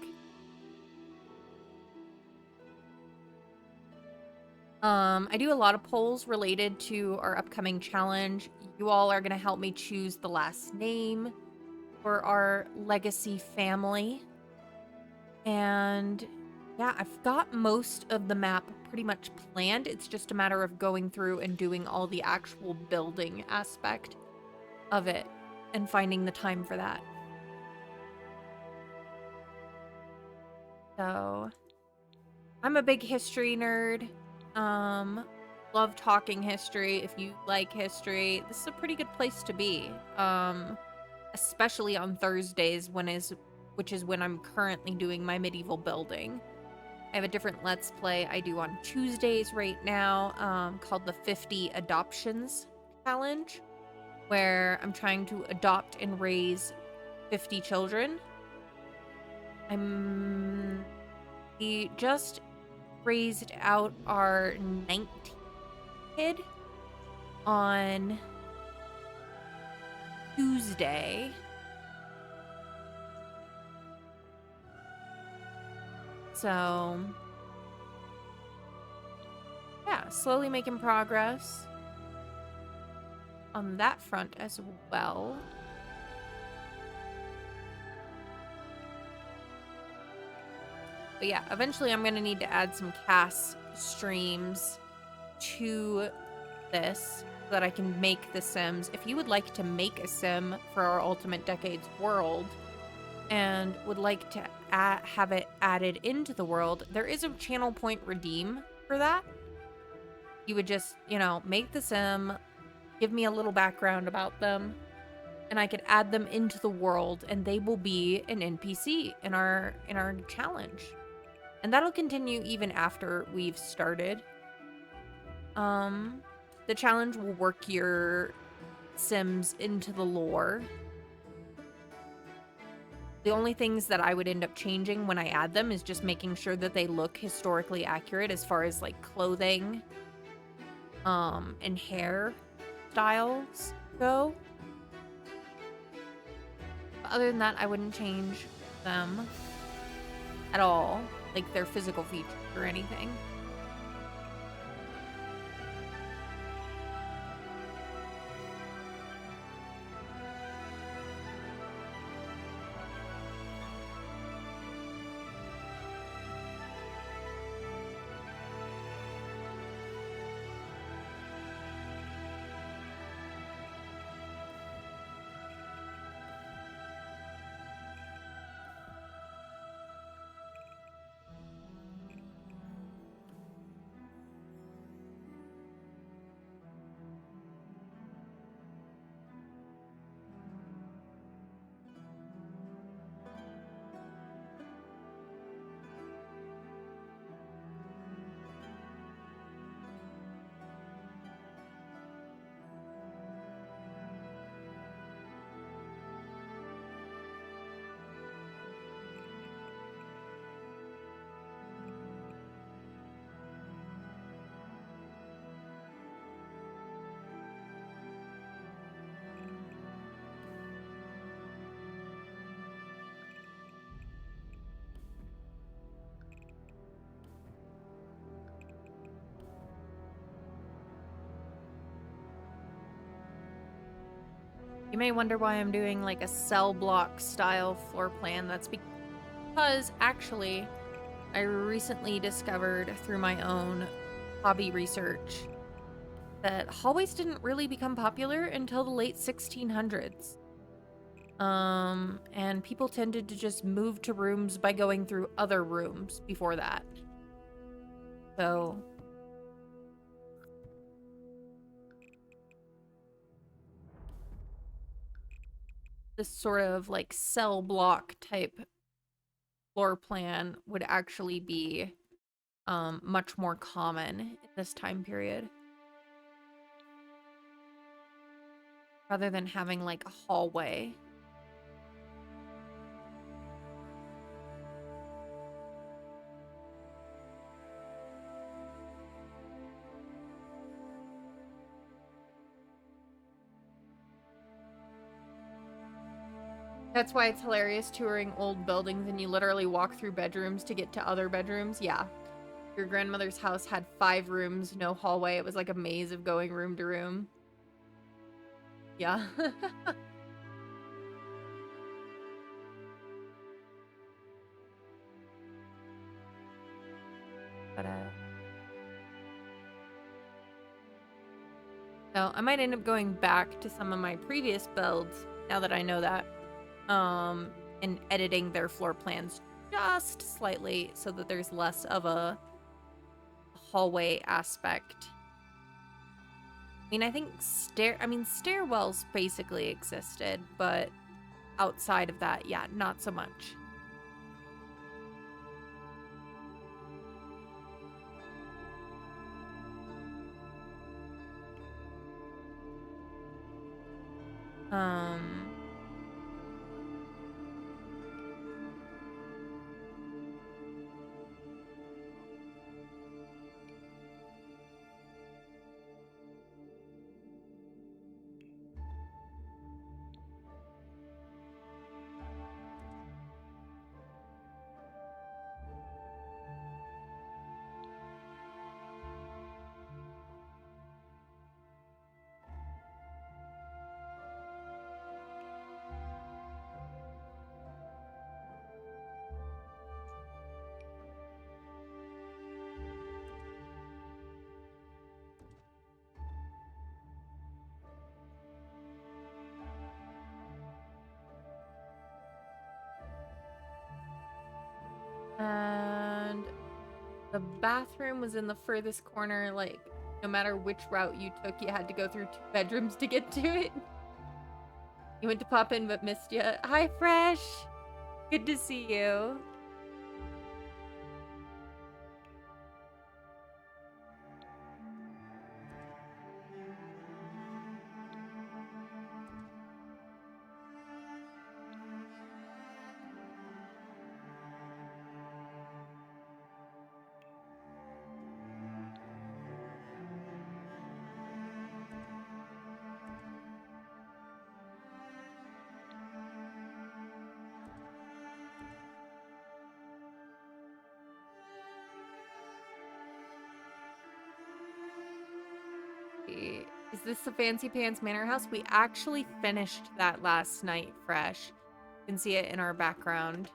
I do a lot of polls related to our upcoming challenge. You all are going to help me choose the last name for our legacy family. And yeah, I've got most of the map pretty much planned. It's just a matter of going through and doing all the actual building aspect of it and finding the time for that. So, I'm a big history nerd. Love talking history. If you like history, this is a pretty good place to be. Especially on Thursdays which is when I'm currently doing my medieval building. I have a different Let's Play I do on Tuesdays right now, called the 50 Adoptions Challenge, where I'm trying to adopt and raise 50 children. We just raised out our 19th kid on Tuesday. So, yeah, slowly making progress on that front as well. But yeah, eventually I'm going to need to add some cast streams to this so that I can make the Sims. If you would like to make a Sim for our Ultimate Decades world and would like to have it added into the world, there is a channel point redeem for that. You would just, make the Sim, give me a little background about them, and I could add them into the world, and they will be an NPC in our challenge. And that'll continue even after we've started. The challenge will work your Sims into the lore. The only things that I would end up changing when I add them is just making sure that they look historically accurate as far as like clothing, and hair styles go. But other than that, I wouldn't change them at all, like their physical features or anything. You may wonder why I'm doing like a cell block style floor plan. That's because actually I recently discovered through my own hobby research that hallways didn't really become popular until the late 1600s. And people tended to just move to rooms by going through other rooms before that. So this sort of like cell block type floor plan would actually be much more common in this time period, rather than having like a hallway. That's why it's hilarious touring old buildings and you literally walk through bedrooms to get to other bedrooms. Yeah. Your grandmother's house had 5 rooms, no hallway. It was like a maze of going room to room. Yeah. But, so I might end up going back to some of my previous builds now that I know that. And editing their floor plans just slightly so that there's less of a hallway aspect. I mean, I think stairwells basically existed, but outside of that, yeah, not so much. And the bathroom was in the furthest corner, like, no matter which route you took, you had to go through 2 bedrooms to get to it. You went to pop in but missed you. Hi, Fresh! Good to see you. Is this the Fancy Pants Manor House? We actually finished that last night, Fresh. You can see it in our background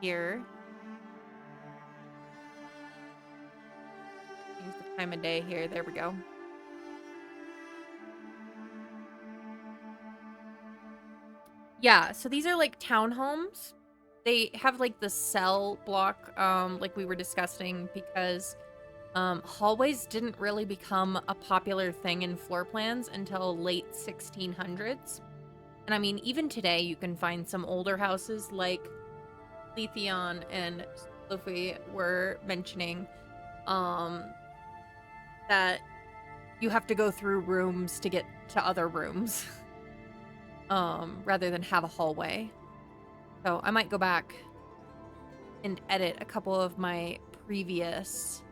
here. Use the time of day here. There we go. Yeah, so these are like townhomes. They have like the cell block, like we were discussing, because hallways didn't really become a popular thing in floor plans until late 1600s. And I mean, even today you can find some older houses like Letheon and Sophie were mentioning, that you have to go through rooms to get to other rooms, rather than have a hallway. So I might go back and edit a couple of my previous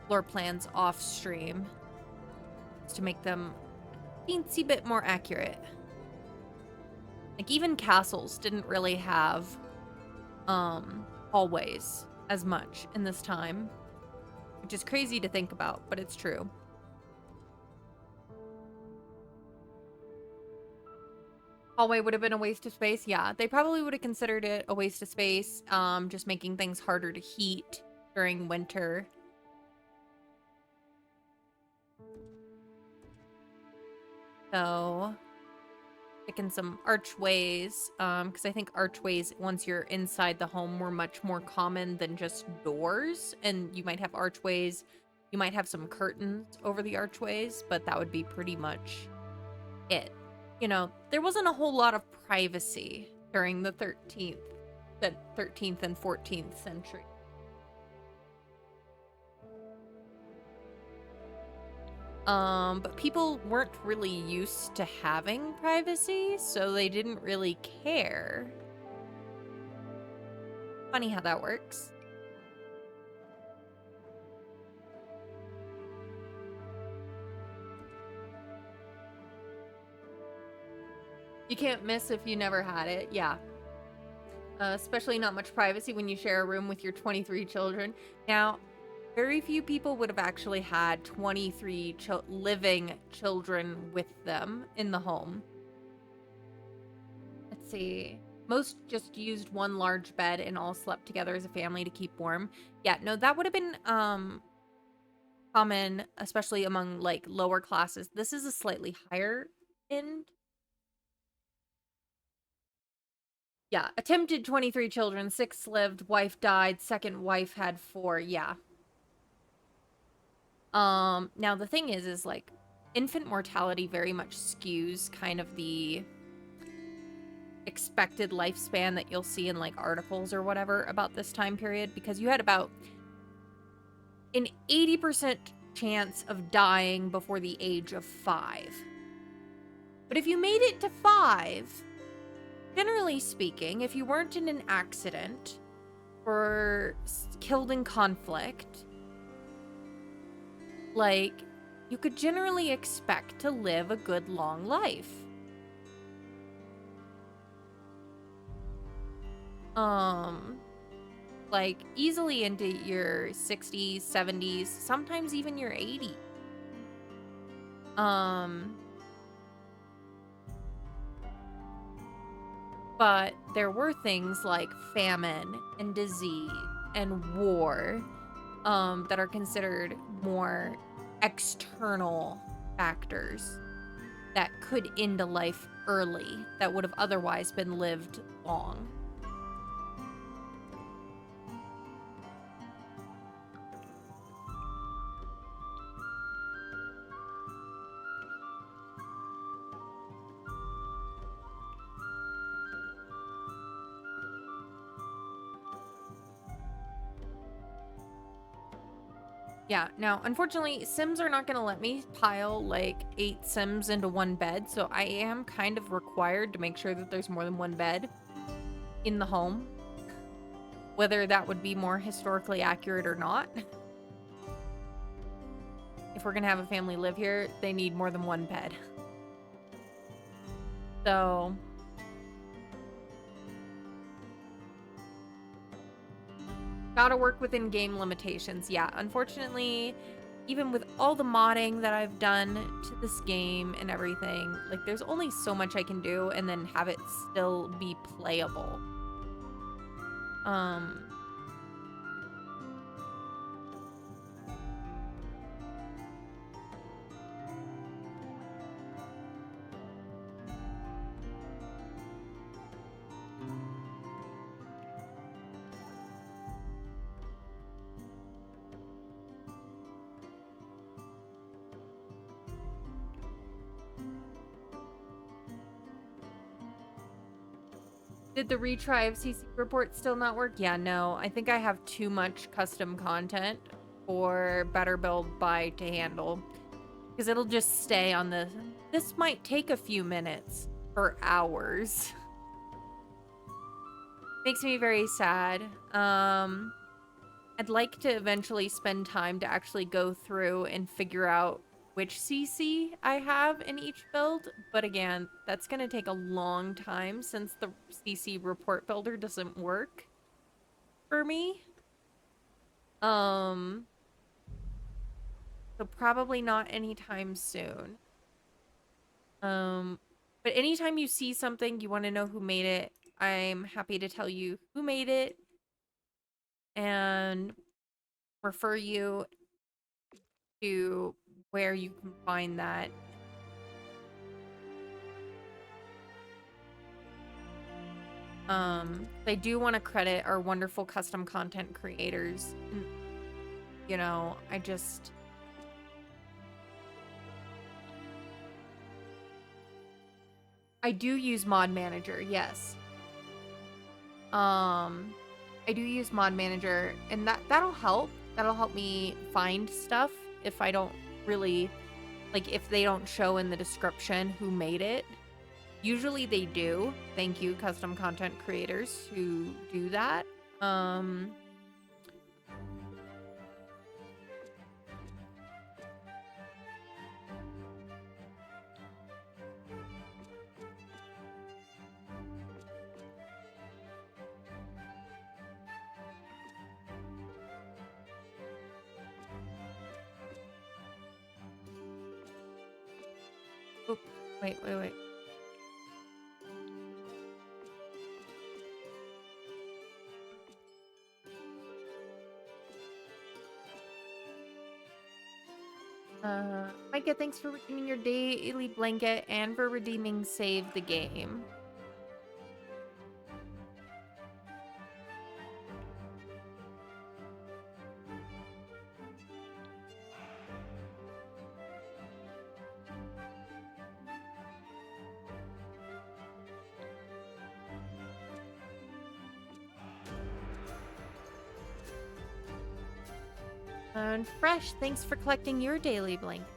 floor plans off stream to make them a teensy bit more accurate. Like, even castles didn't really have hallways as much in this time, which is crazy to think about, but it's true. Hallway would have been a waste of space. Yeah, they probably would have considered it a waste of space, just making things harder to heat during winter. So, picking some archways, because I think archways, once you're inside the home, were much more common than just doors. And you might have archways, you might have some curtains over the archways, but that would be pretty much it. You know, there wasn't a whole lot of privacy during the 13th and 14th century. But people weren't really used to having privacy, so they didn't really care. Funny how that works. You can't miss if you never had it, yeah. Especially not much privacy when you share a room with your 23 children. Now, very few people would have actually had 23 living children with them in the home. Let's see. Most just used one large bed and all slept together as a family to keep warm. Yeah, no, that would have been common, especially among like lower classes. This is a slightly higher end. Yeah, attempted 23 children, 6 lived, wife died, second wife had 4. Yeah. Now the thing is like infant mortality very much skews kind of the expected lifespan that you'll see in like articles or whatever about this time period, because you had about an 80% chance of dying before the age of 5. But if you made it to 5, generally speaking, if you weren't in an accident or killed in conflict, like, you could generally expect to live a good long life. Like, easily into your 60s, 70s, sometimes even your 80s. But there were things like famine and disease and war, that are considered more external factors that could end a life early that would have otherwise been lived long. Yeah, now, unfortunately, Sims are not going to let me pile like 8 Sims into one bed, so I am kind of required to make sure that there's more than one bed in the home. Whether that would be more historically accurate or not. If we're going to have a family live here, they need more than one bed. So, gotta work within game limitations. Yeah, unfortunately, even with all the modding that I've done to this game and everything, like, there's only so much I can do and then have it still be playable. Did the retry of CC report still not work? Yeah, no. I think I have too much custom content for Better Build By to handle. Because it'll just stay on the... This might take a few minutes for hours. Makes me very sad. I'd like to eventually spend time to actually go through and figure out which CC I have in each build, but again, that's going to take a long time since the CC report builder doesn't work for me. So probably not anytime soon. But anytime you see something, you want to know who made it, I'm happy to tell you who made it and refer you to where you can find that. I do want to credit our wonderful custom content creators. And, you know, I do use Mod Manager, yes. I do use Mod Manager, and that'll help. That'll help me find stuff if I don't really, like, if they don't show in the description who made it. Usually they do. Thank you, custom content creators who do that. Oop, wait. Micah, thanks for redeeming your daily blanket and for redeeming Save the Game. And Fresh, thanks for collecting your daily blanket.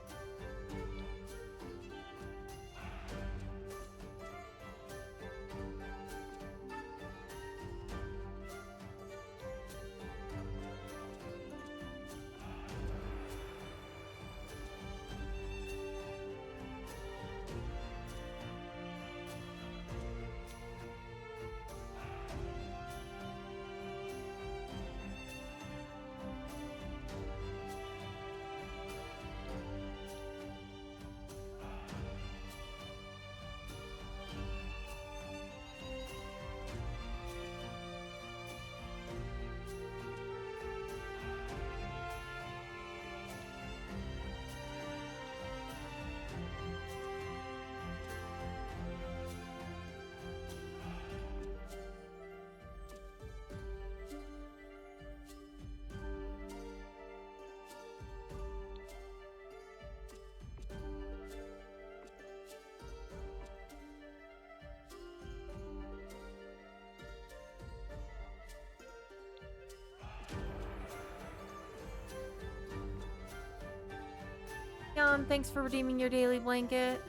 Jan, thanks for redeeming your daily blanket.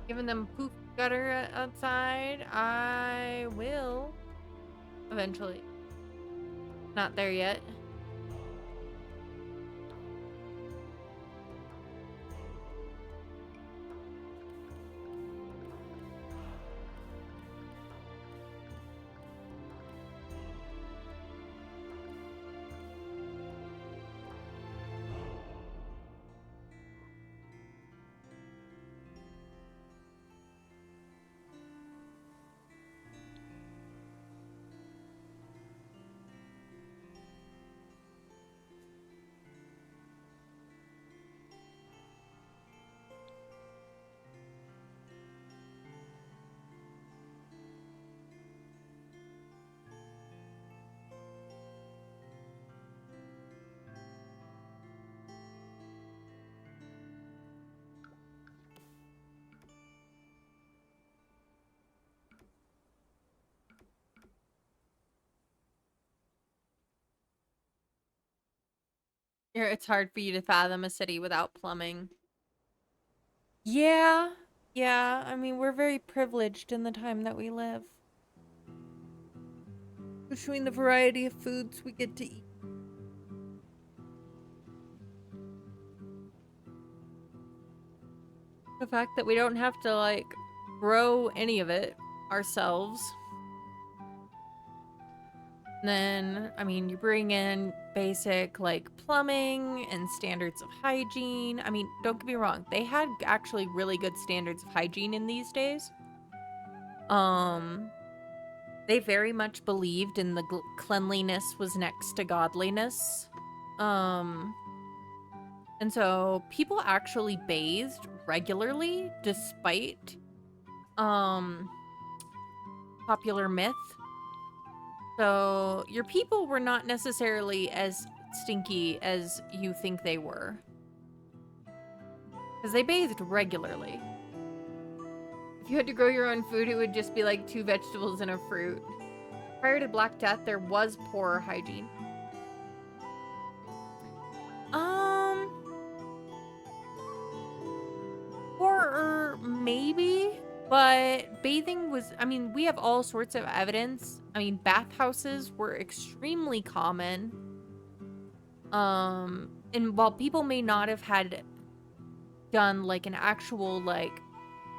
Giving them poof gutter outside. I will eventually. Not there yet. It's hard for you to fathom a city without plumbing. Yeah, yeah. I mean, we're very privileged in the time that we live. Between the variety of foods we get to eat. The fact that we don't have to, like, grow any of it ourselves. Then, I mean, you bring in basic, like, plumbing and standards of hygiene. I mean, don't get me wrong. They had actually really good standards of hygiene in these days. They very much believed in the cleanliness was next to godliness. And so people actually bathed regularly despite, popular myth. So your people were not necessarily as stinky as you think they were. Because they bathed regularly. If you had to grow your own food, it would just be like 2 vegetables and a fruit. Prior to Black Death, there was poor hygiene. Poorer, maybe, but bathing was, I mean, we have all sorts of evidence. I mean, bathhouses were extremely common. And while people may not have had done like an actual like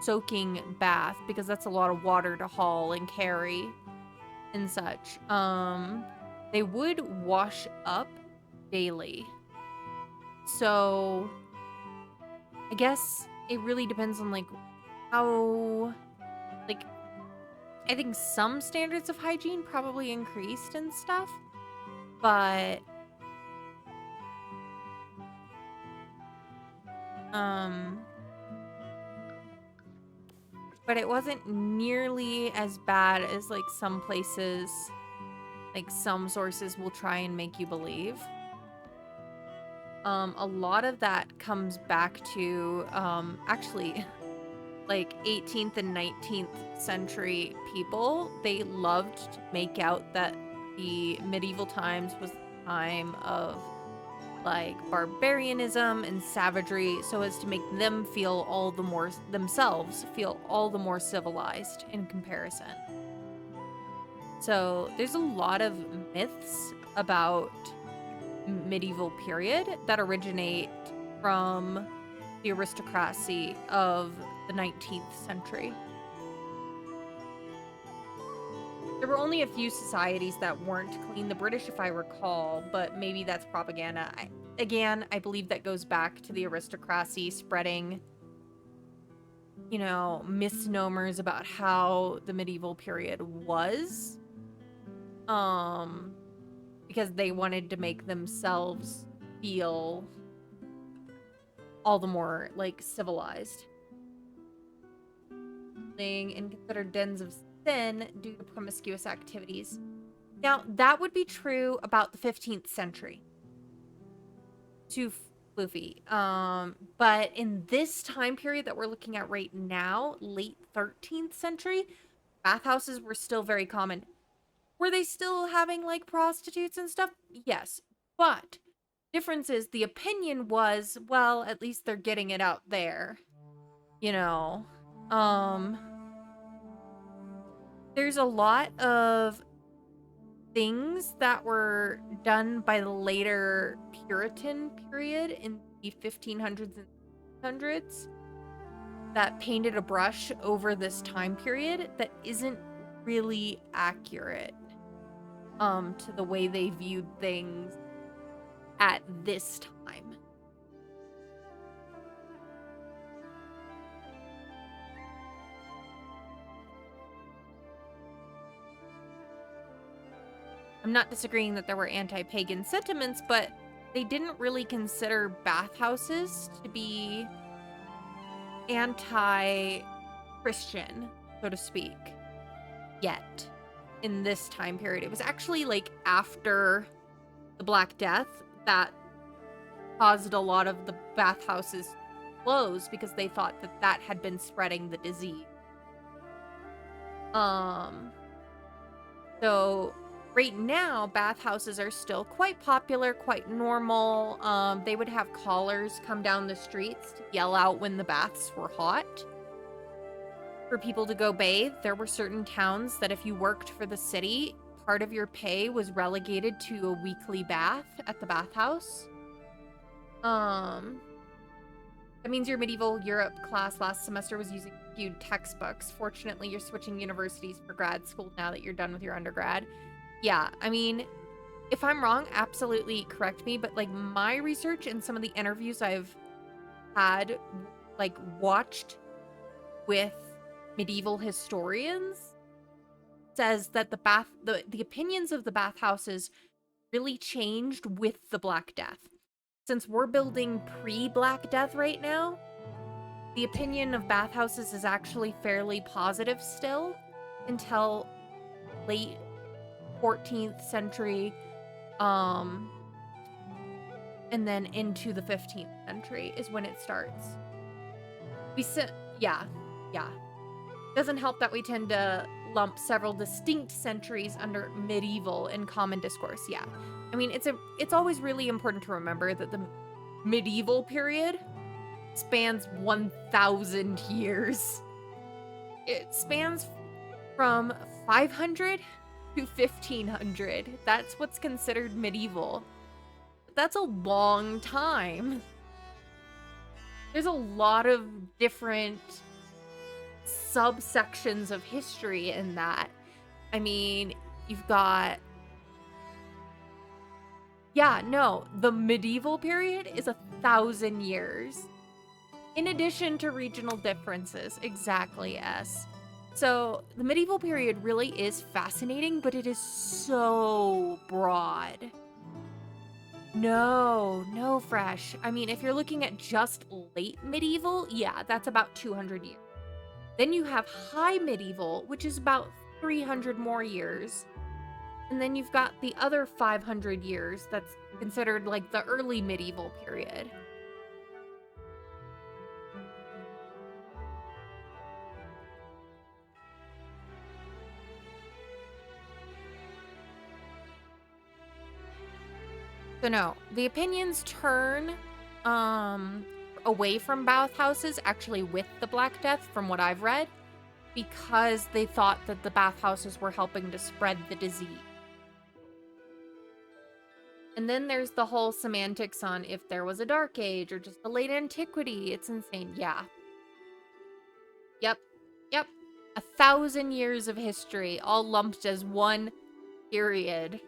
soaking bath, because that's a lot of water to haul and carry and such, they would wash up daily. So I guess it really depends on like how, like, I think some standards of hygiene probably increased and stuff, but it wasn't nearly as bad as like some places, like some sources will try and make you believe. A lot of that comes back to actually like 18th and 19th century people. They loved to make out that the medieval times was the time of like barbarianism and savagery, so as to make them feel all the more, themselves feel all the more civilized in comparison. So there's a lot of myths about medieval period that originate from the aristocracy of the 19th century. There were only a few societies that weren't clean. The British, if I recall, but maybe that's propaganda. I believe that goes back to the aristocracy spreading, you know, misnomers about how the medieval period was. Because they wanted to make themselves feel all the more, like, civilized. And considered dens of sin due to promiscuous activities. Now, that would be true about the 15th century. To Luffy. But in this time period that we're looking at right now, late 13th century, bathhouses were still very common. Were they still having, like, prostitutes and stuff? Yes. But difference is the opinion was, well, at least they're getting it out there. You know? Um, there's a lot of things that were done by the later Puritan period in the 1500s and 1600s that painted a brush over this time period that isn't really accurate to the way they viewed things at this time. I'm not disagreeing that there were anti-pagan sentiments, but they didn't really consider bathhouses to be anti-Christian, so to speak, yet in this time period. It was actually like after the Black Death that caused a lot of the bathhouses to close because they thought that that had been spreading the disease. So right now, bathhouses are still quite popular, quite normal. They would have callers come down the streets to yell out when the baths were hot for people to go bathe. There were certain towns that if you worked for the city, part of your pay was relegated to a weekly bath at the bathhouse. That means your medieval Europe class last semester was using skewed textbooks. Fortunately, you're switching universities for grad school now that you're done with your undergrad. Yeah, I mean, if I'm wrong, absolutely correct me, but like my research and some of the interviews I've had, like watched with medieval historians, says that the opinions of the bathhouses really changed with the Black Death. Since we're building pre-Black Death right now, the opinion of bathhouses is actually fairly positive still until late 14th century, and then into the 15th century is when it starts. Yeah. Doesn't help that we tend to lump several distinct centuries under medieval in common discourse. Yeah. I mean, it's always really important to remember that the medieval period spans 1,000 years. It spans from 500 to 1500. That's what's considered medieval. That's a long time. There's a lot of different subsections of history in that. I mean, you've got... Yeah, no, the medieval period is 1,000 years. In addition to regional differences. Exactly, yes. So, the medieval period really is fascinating, but it is so broad. No, Fresh. I mean, if you're looking at just late medieval, yeah, that's about 200 years. Then you have high medieval, which is about 300 more years. And then you've got the other 500 years that's considered like the early medieval period. So no, the opinions turn away from bathhouses actually with the Black Death from what I've read because they thought that the bathhouses were helping to spread the disease. And then there's the whole semantics on if there was a dark age or just a late antiquity. It's insane. Yeah. Yep. 1,000 years of history all lumped as one period.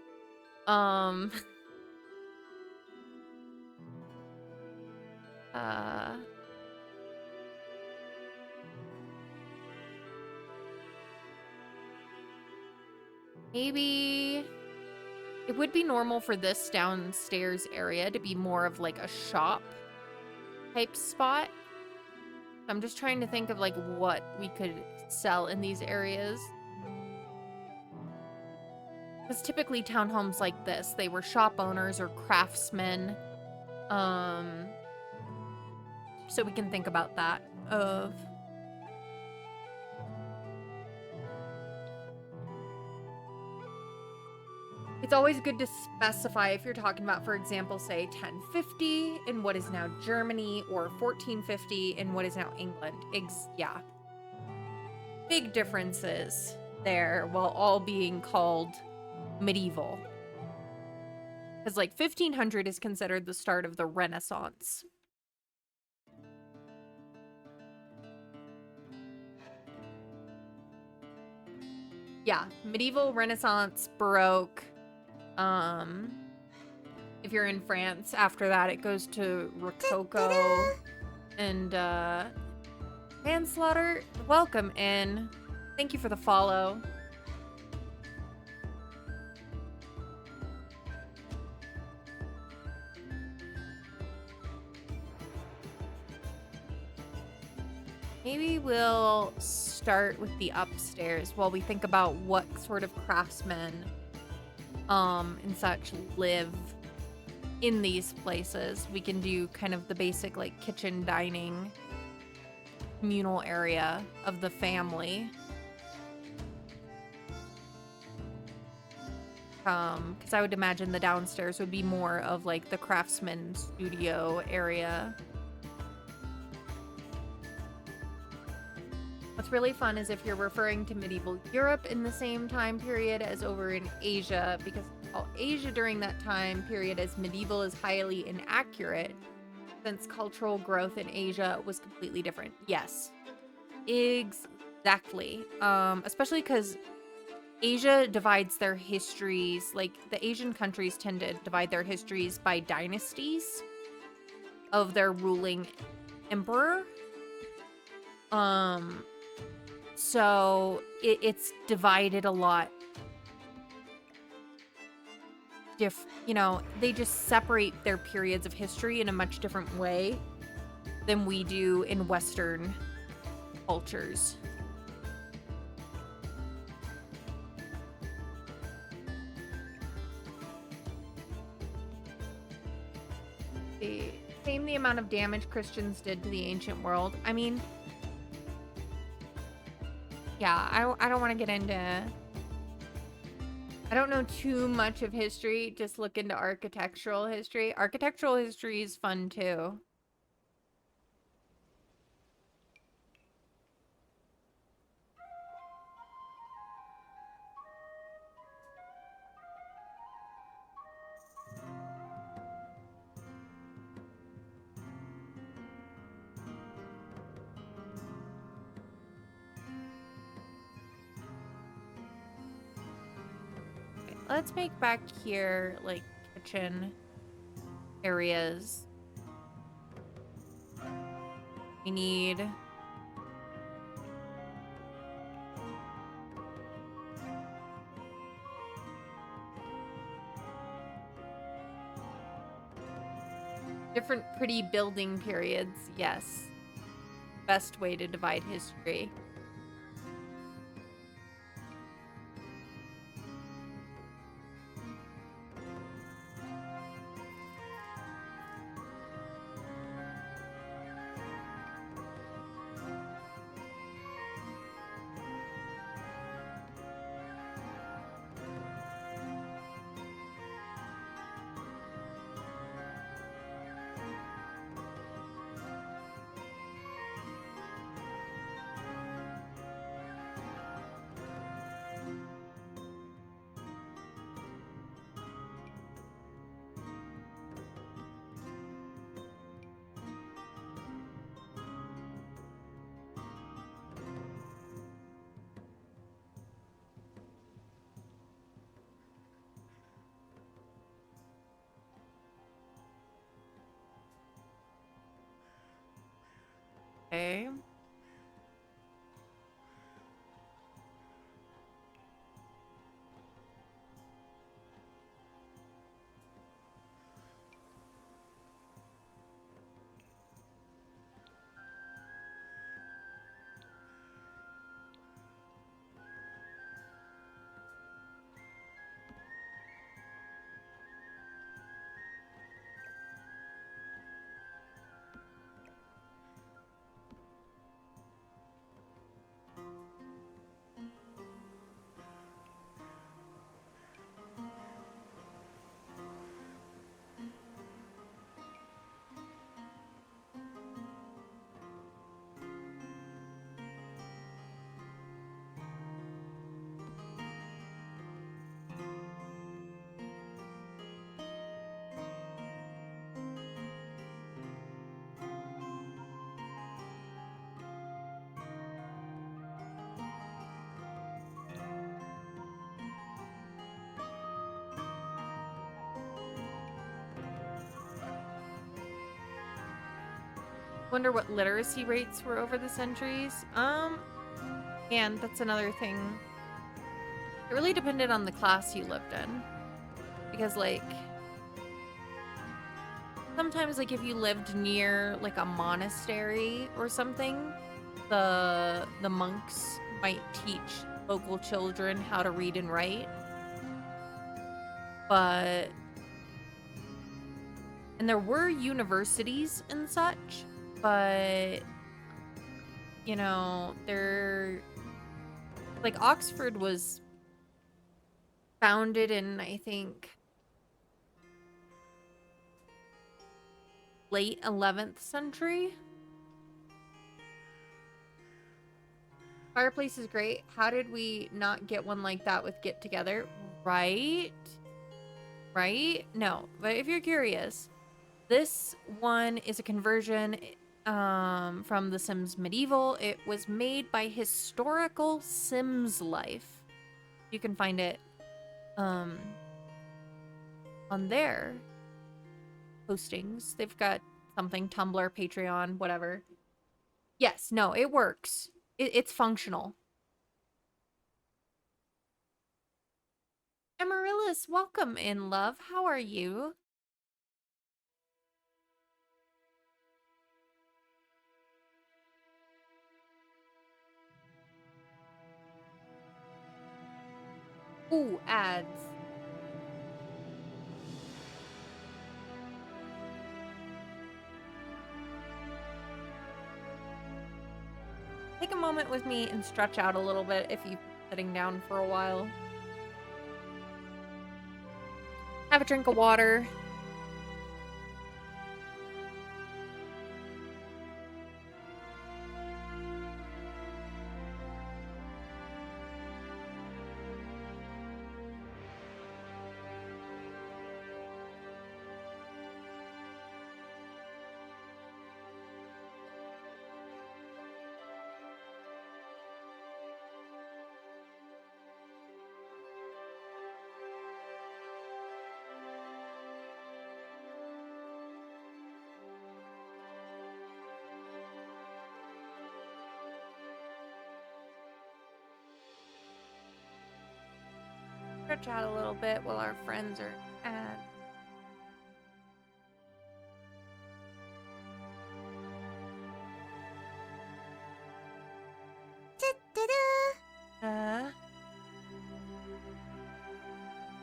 Maybe it would be normal for this downstairs area to be more of like a shop type spot. I'm just trying to think of like what we could sell in these areas. Because typically townhomes like this, they were shop owners or craftsmen. So we can think about that of... It's always good to specify if you're talking about, for example, say 1050 in what is now Germany or 1450 in what is now England. Yeah. big differences there while all being called medieval. Because, like, 1500 is considered the start of the Renaissance. Yeah, medieval, Renaissance, Baroque. If you're in France, after that it goes to Rococo and manslaughter. Welcome in. Thank you for the follow. Maybe we'll start with the upstairs while we think about what sort of craftsmen and such live in these places. We can do kind of the basic like kitchen, dining, communal area of the family. Because I would imagine the downstairs would be more of like the craftsman studio area. What's really fun is if you're referring to medieval Europe in the same time period as over in Asia, because Asia during that time period as medieval is highly inaccurate, since cultural growth in Asia was completely different. Yes, exactly. Especially because Asia divides their histories, like the Asian countries tend to divide their histories by dynasties of their ruling emperor. So it's divided a lot. You know, they just separate their periods of history in a much different way than we do in Western cultures. Same the amount of damage Christians did to the ancient world. I mean, yeah, I don't want to get into... I don't know too much of history. Just look into architectural history. Architectural history is fun too. Let's make back here, like, kitchen areas. We need... different pretty building periods, yes. Best way to divide history. Okay. Wonder what literacy rates were over the centuries. And that's another thing. It really depended on the class you lived in. Because, like, sometimes, like, if you lived near, like, a monastery or something, the monks might teach local children how to read and write. But... And there were universities and such, but... You know, they're... Like, Oxford was founded in, I think, late 11th century. Fireplace is great. How did we not get one like that with Get Together? Right? Right? No. But if you're curious, this one is a conversion from The Sims Medieval. It was made by Historical Sims Life. You can find it on their postings. They've got something, Tumblr, Patreon, whatever. Yes, no, it works. It's functional. Amaryllis, welcome in, love. How are you? Ooh, ads. Take a moment with me and stretch out a little bit if you've been sitting down for a while. Have a drink of water. Stretch out a little bit while our friends are at.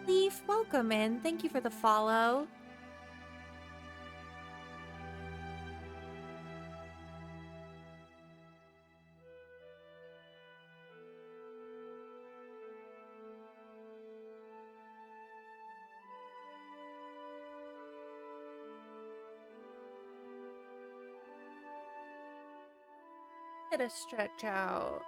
Leaf, welcome in. Thank you for the follow. Get a stretch out.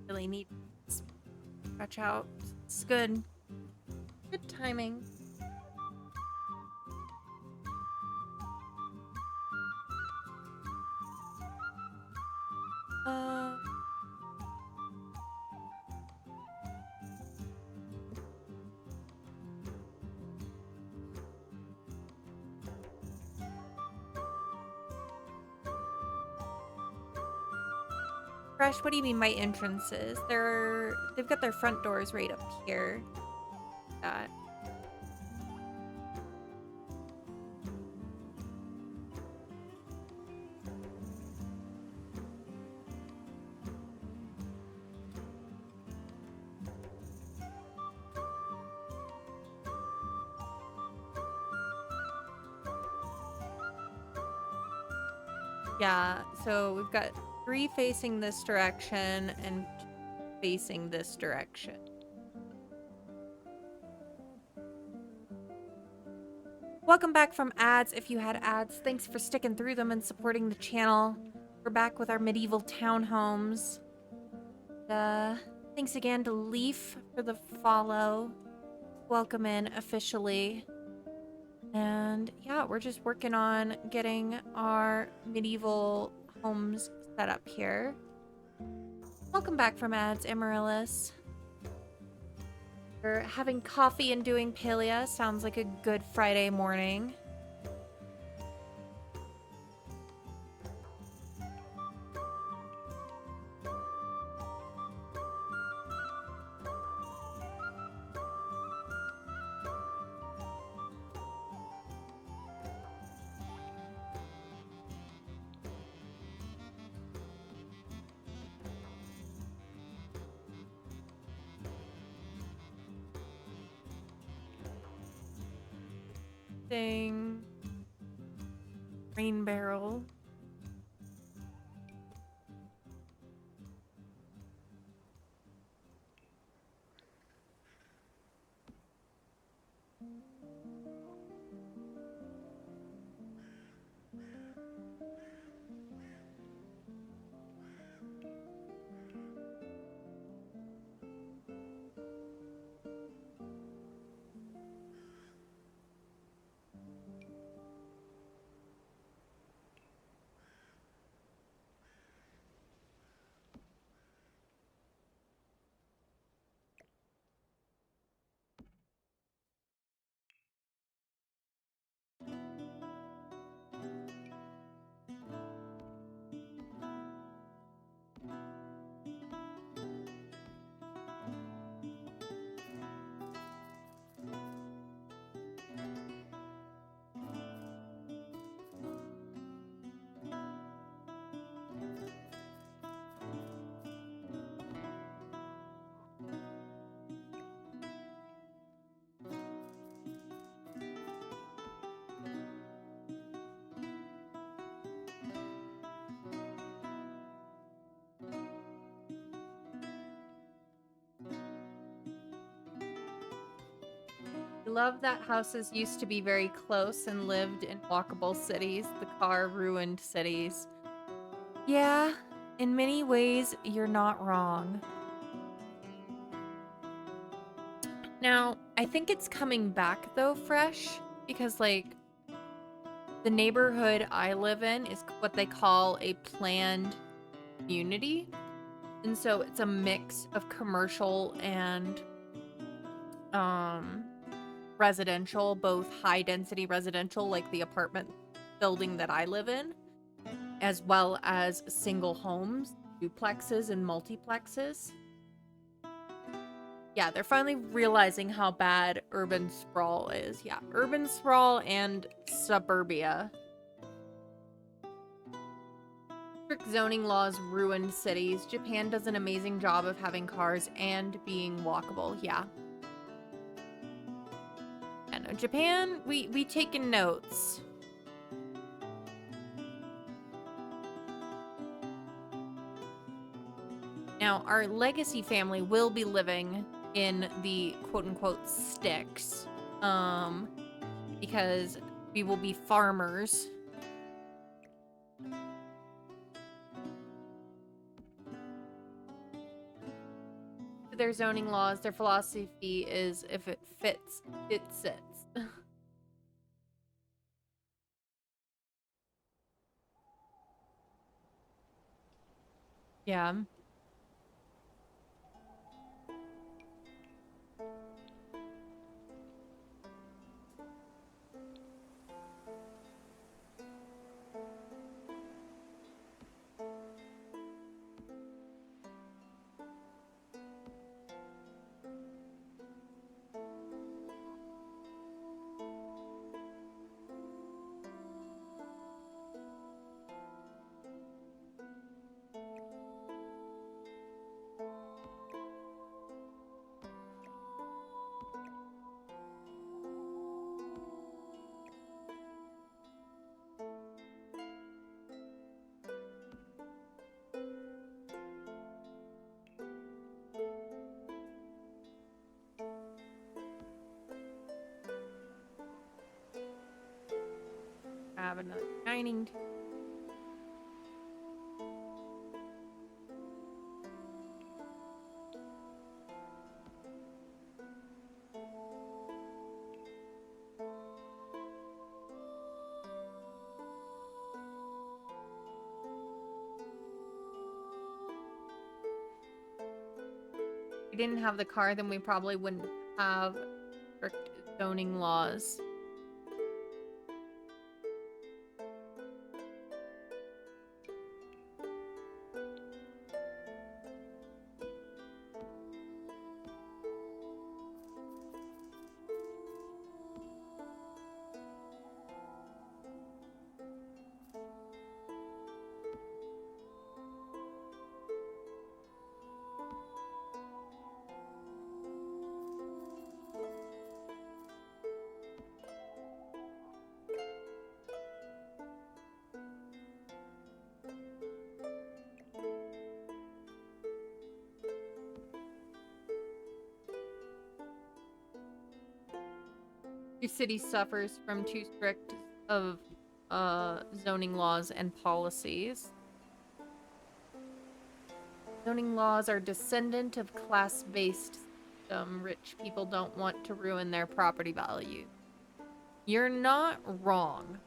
Really need to stretch out. It's good. Good timing. Fresh, what do you mean by entrances? They've got their front doors right up here. That. Yeah, so we've got 3 facing this direction and facing this direction. Welcome back from ads. If you had ads, thanks for sticking through them and supporting the channel. We're back with our medieval townhomes. Thanks again to Leaf for the follow. Welcome in officially. And yeah, we're just working on getting our medieval homes set up here. Welcome back from ads, Amaryllis. You're having coffee and doing palea. Sounds like a good Friday morning. Thing. Rain barrel. I love that houses used to be very close and lived in walkable cities. The car ruined cities. Yeah, in many ways, you're not wrong. Now, I think it's coming back though, fresh, because like the neighborhood I live in is what they call a planned community. And so it's a mix of commercial and residential, both high density residential like the apartment building that I live in, as well as single homes, duplexes and multiplexes. Yeah, they're finally realizing how bad urban sprawl is. Yeah, urban sprawl and suburbia. Strict zoning laws ruined cities. Japan does an amazing job of having cars and being walkable. Yeah. Yeah, no, Japan, we taken notes. Now, our legacy family will be living in the quote-unquote sticks, because we will be farmers. Their zoning laws, their philosophy is if it fits, it sits. Yeah. Have another dining table. we didn't have the car, then we probably wouldn't have strict zoning laws. Your city suffers from too strict of zoning laws and policies. Zoning laws are descendant of class-based system. Rich people don't want to ruin their property value. You're not wrong.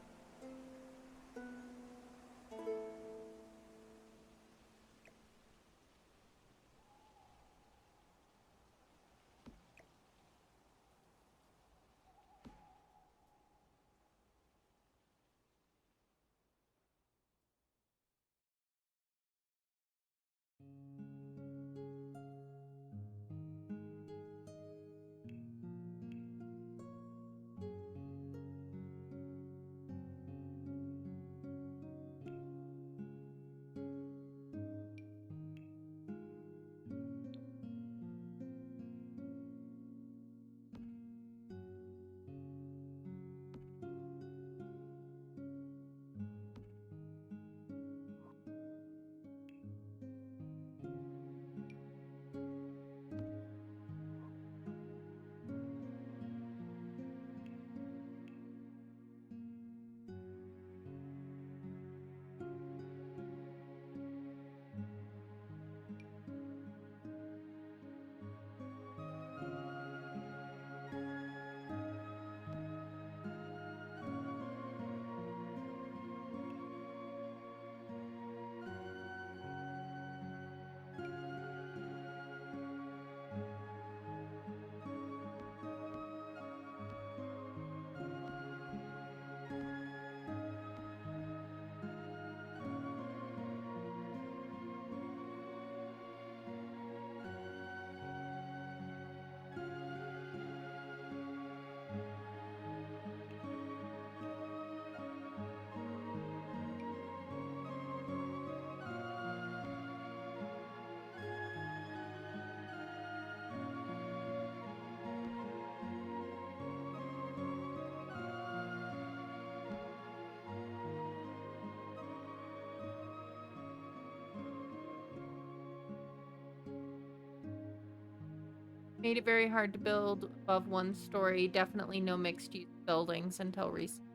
Made it very hard to build above one story. Definitely no mixed-use buildings until recently.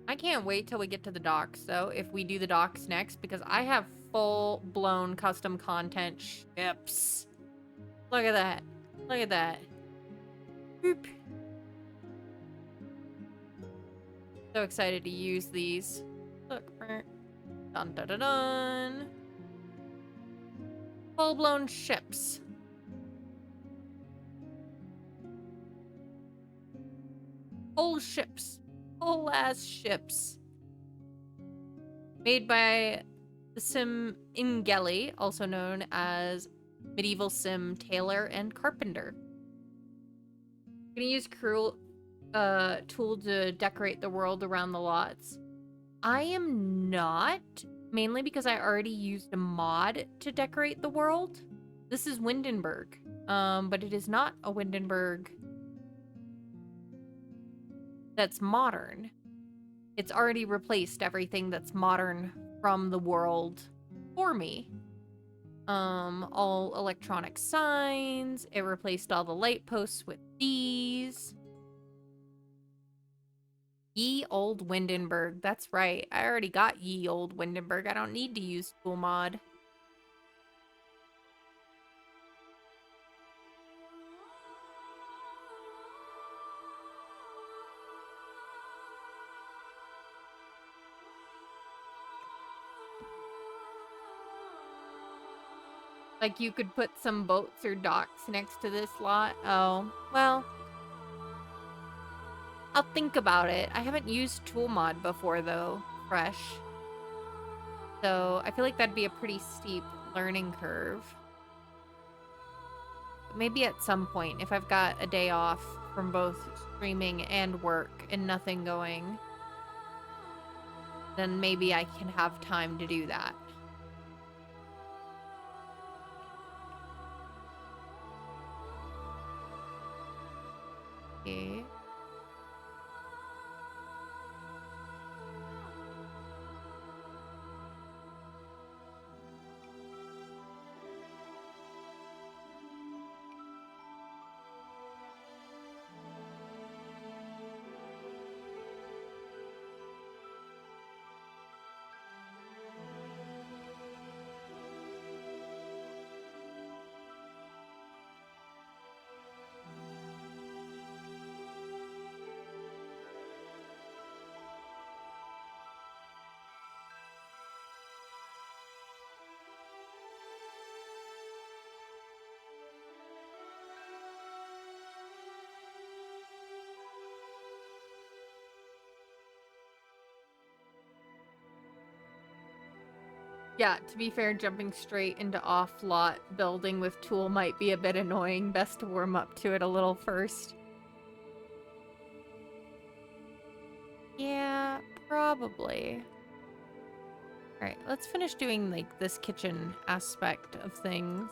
I can't wait till we get to the docks, though, if we do the docks next, because I have full-blown custom content ships. Look at that. Look at that. Boop. So excited to use these. Look. Dun dun dun dun. Full-blown ships. Whole ships. Whole ass ships. Made by the sim Ingeli, also known as medieval sim tailor and carpenter. Gonna use cruel tool to decorate the world around the lots. I am not, mainly because I already used a mod to decorate the world. This is Windenburg, but it is not a Windenburg that's modern. It's already replaced everything that's modern from the world for me. All electronic signs. It replaced all the light posts with these. Ye Old Windenburg. That's right. I already got Ye Old Windenburg. I don't need to use tool mod. Like you could put some boats or docks next to this lot. Oh, well, I'll think about it. I haven't used tool mod before though, fresh. So I feel like that'd be a pretty steep learning curve. But maybe at some point, if I've got a day off from both streaming and work and nothing going, then maybe I can have time to do that. Okay. Yeah, to be fair, jumping straight into off-lot building with tool might be a bit annoying. Best to warm up to it a little first. Yeah, probably. Alright, let's finish doing, like, this kitchen aspect of things.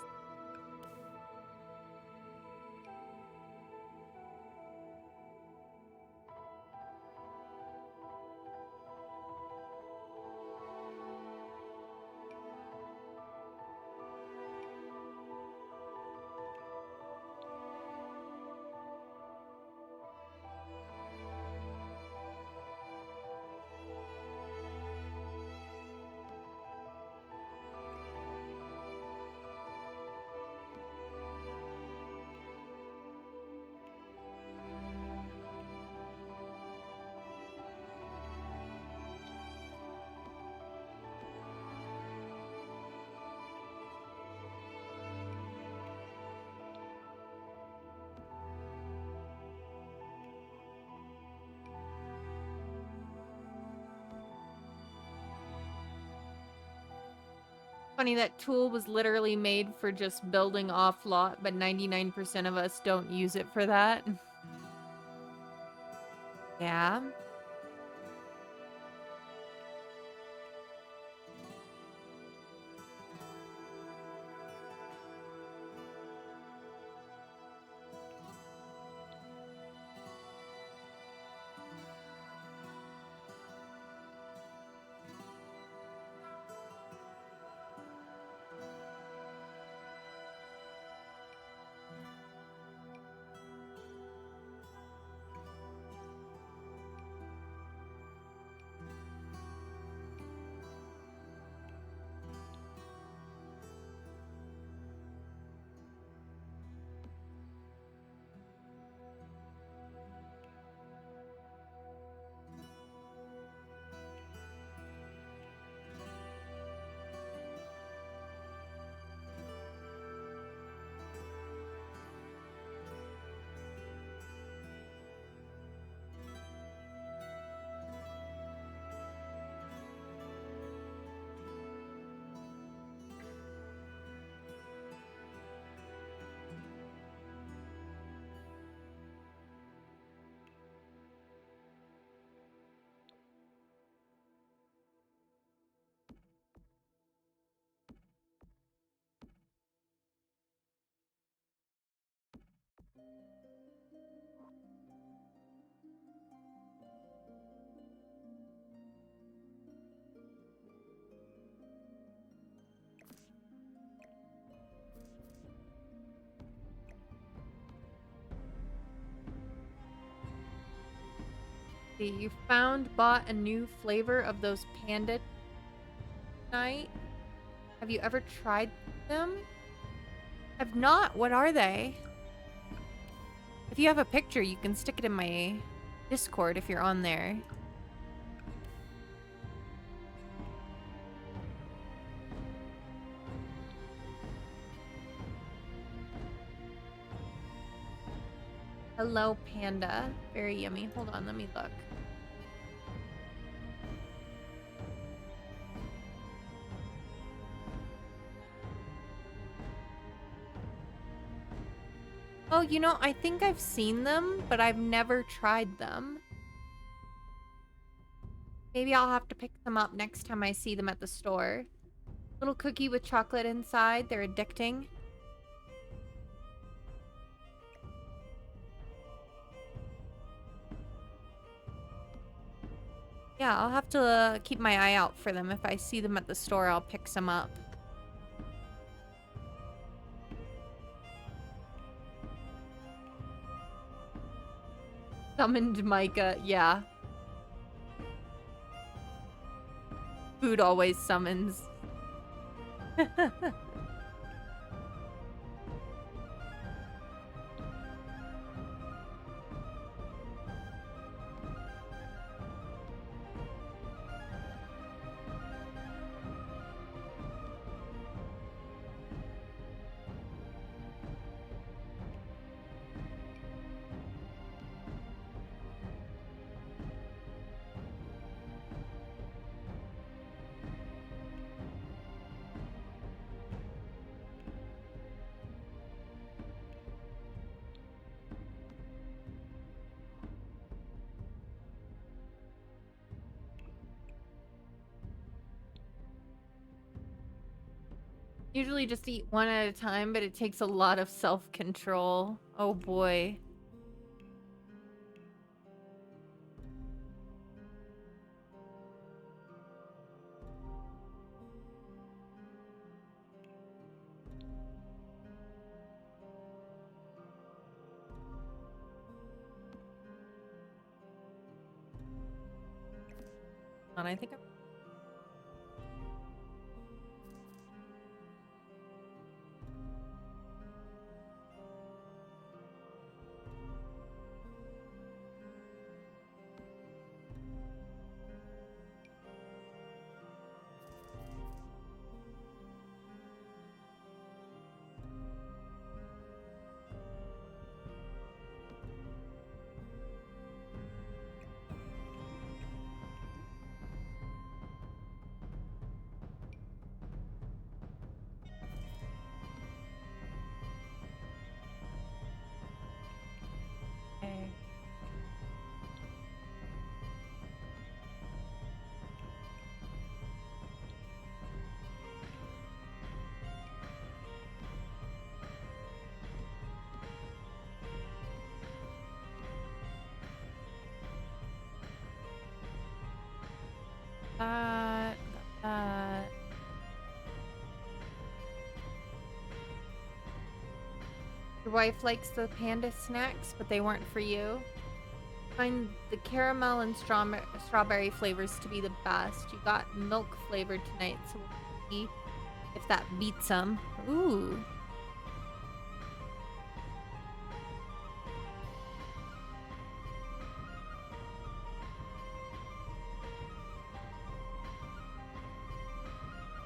Funny, that tool was literally made for just building off-lot, but 99% of us don't use it for that. Yeah. See, you bought a new flavor of those panda night. Have you ever tried them? I've not. What are they? If you have a picture, you can stick it in my Discord if you're on there. Hello, panda. Very yummy. Hold on, let me look. Oh, you know, I think I've seen them, but I've never tried them. Maybe I'll have to pick them up next time I see them at the store. Little cookie with chocolate inside. They're addicting. Yeah, I'll have to keep my eye out for them. If I see them at the store, I'll pick some up. Summoned Micah, yeah. Food always summons. Usually just eat one at a time, but it takes a lot of self-control. Oh boy. And I think I'm... Okay. That, that. Your wife likes the panda snacks, but they weren't for you. Find the caramel and strawberry flavors to be the best. You got milk flavored tonight, so we'll see if that beats them. Ooh.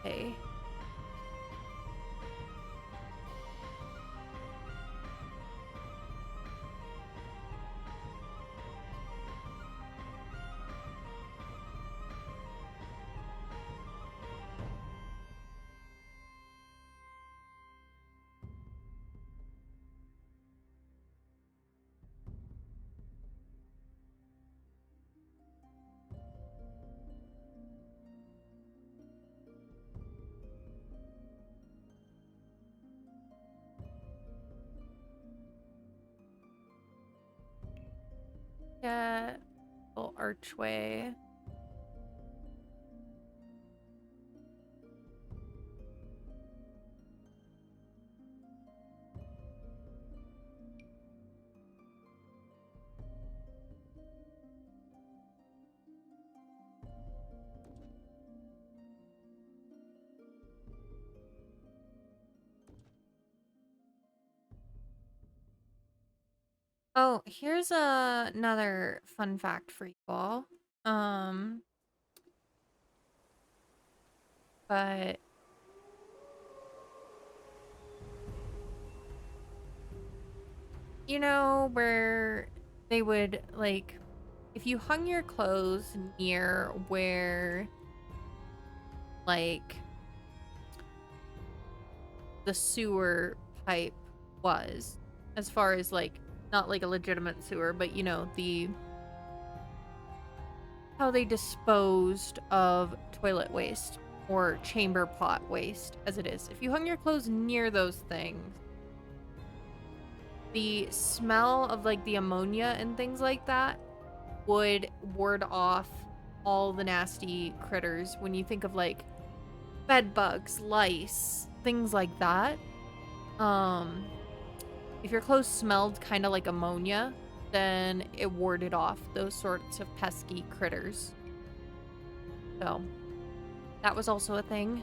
Okay. Yeah. Little archway. Oh, here's another fun fact for you all. Um, but you know, where they would, like, if you hung your clothes near where, like, the sewer pipe was, as far as, like, not like a legitimate sewer, but, you know, how they disposed of toilet waste or chamber pot waste, as it is. If you hung your clothes near those things, the smell of, like, the ammonia and things like that would ward off all the nasty critters. When you think of, like, bed bugs, lice, things like that. If your clothes smelled kind of like ammonia, then it warded off those sorts of pesky critters. So, that was also a thing.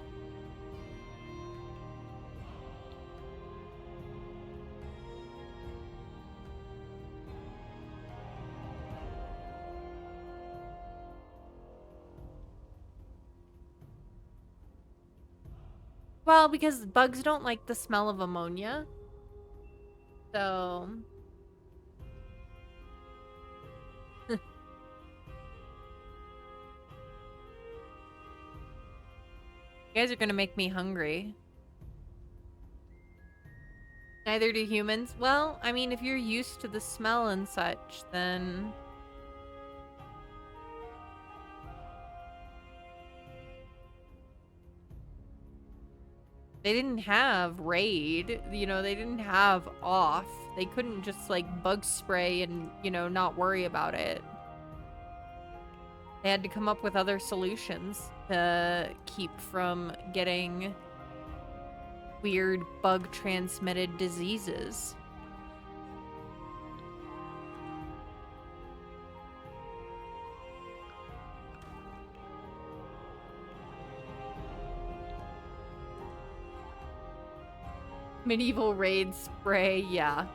Well, because bugs don't like the smell of ammonia. So... you guys are gonna make me hungry. Neither do humans. Well, I mean, if you're used to the smell and such, then... they didn't have raid, you know, they didn't have off. They couldn't just, like, bug spray and, you know, not worry about it. They had to come up with other solutions to keep from getting weird bug-transmitted diseases. Medieval raid spray, yeah.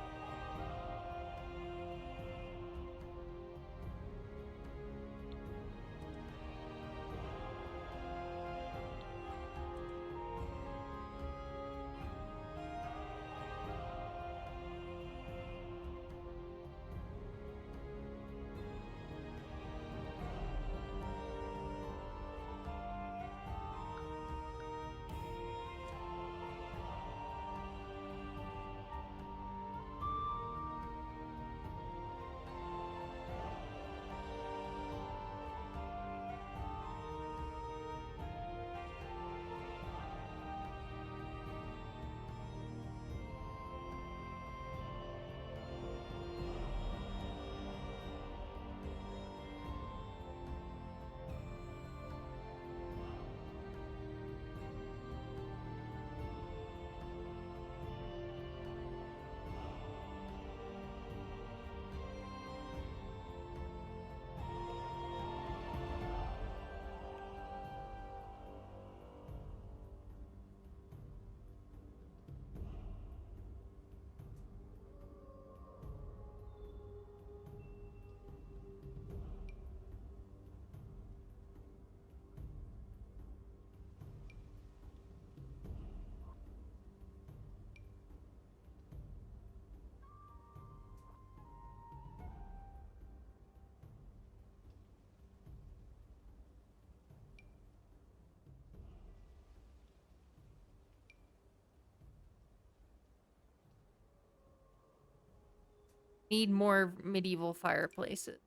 Need more medieval fireplaces.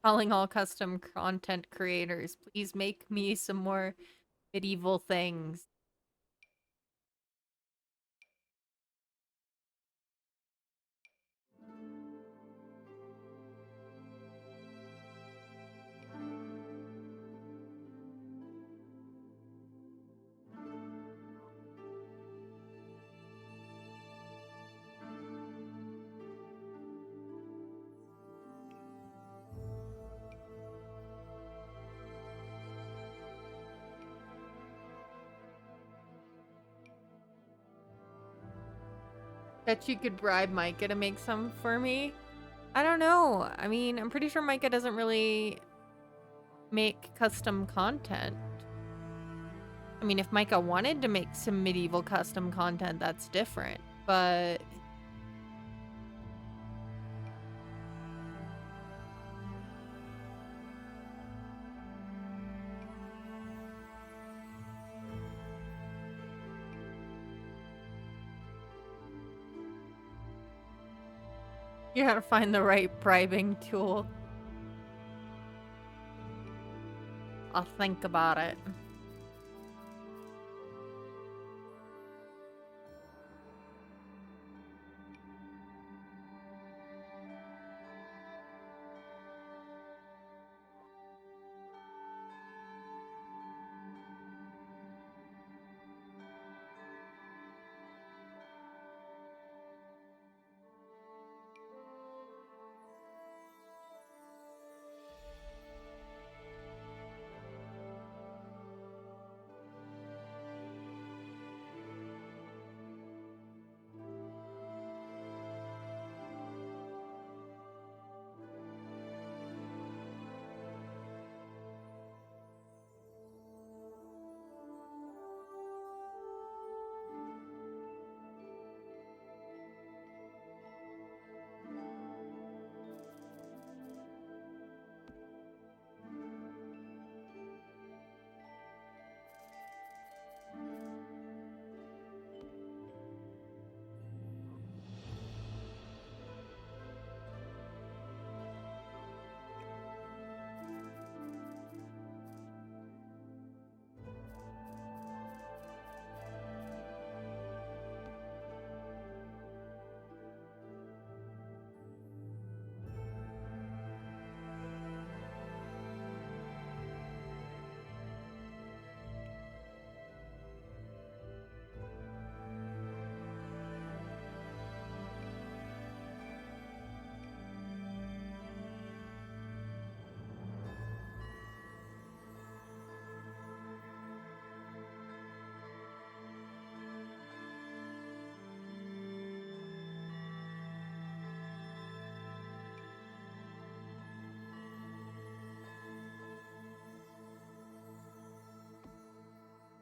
Calling all custom content creators, please make me some more medieval things. Bet you could bribe Micah to make some for me. I don't know. I mean, I'm pretty sure Micah doesn't really make custom content. I mean, if Micah wanted to make some medieval custom content, that's different. But You gotta find the right bribing tool. I'll think about it.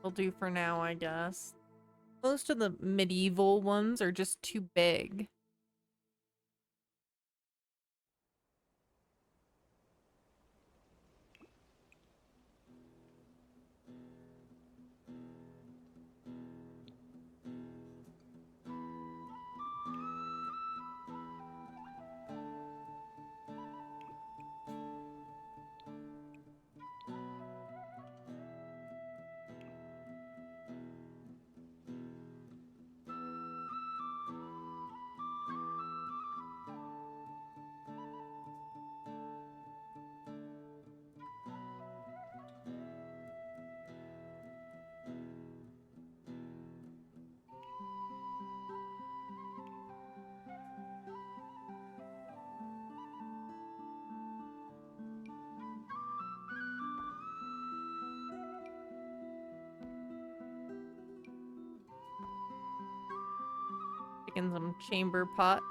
Will do for now, I guess. Most of the medieval ones are just too big. Picking some chamber pots.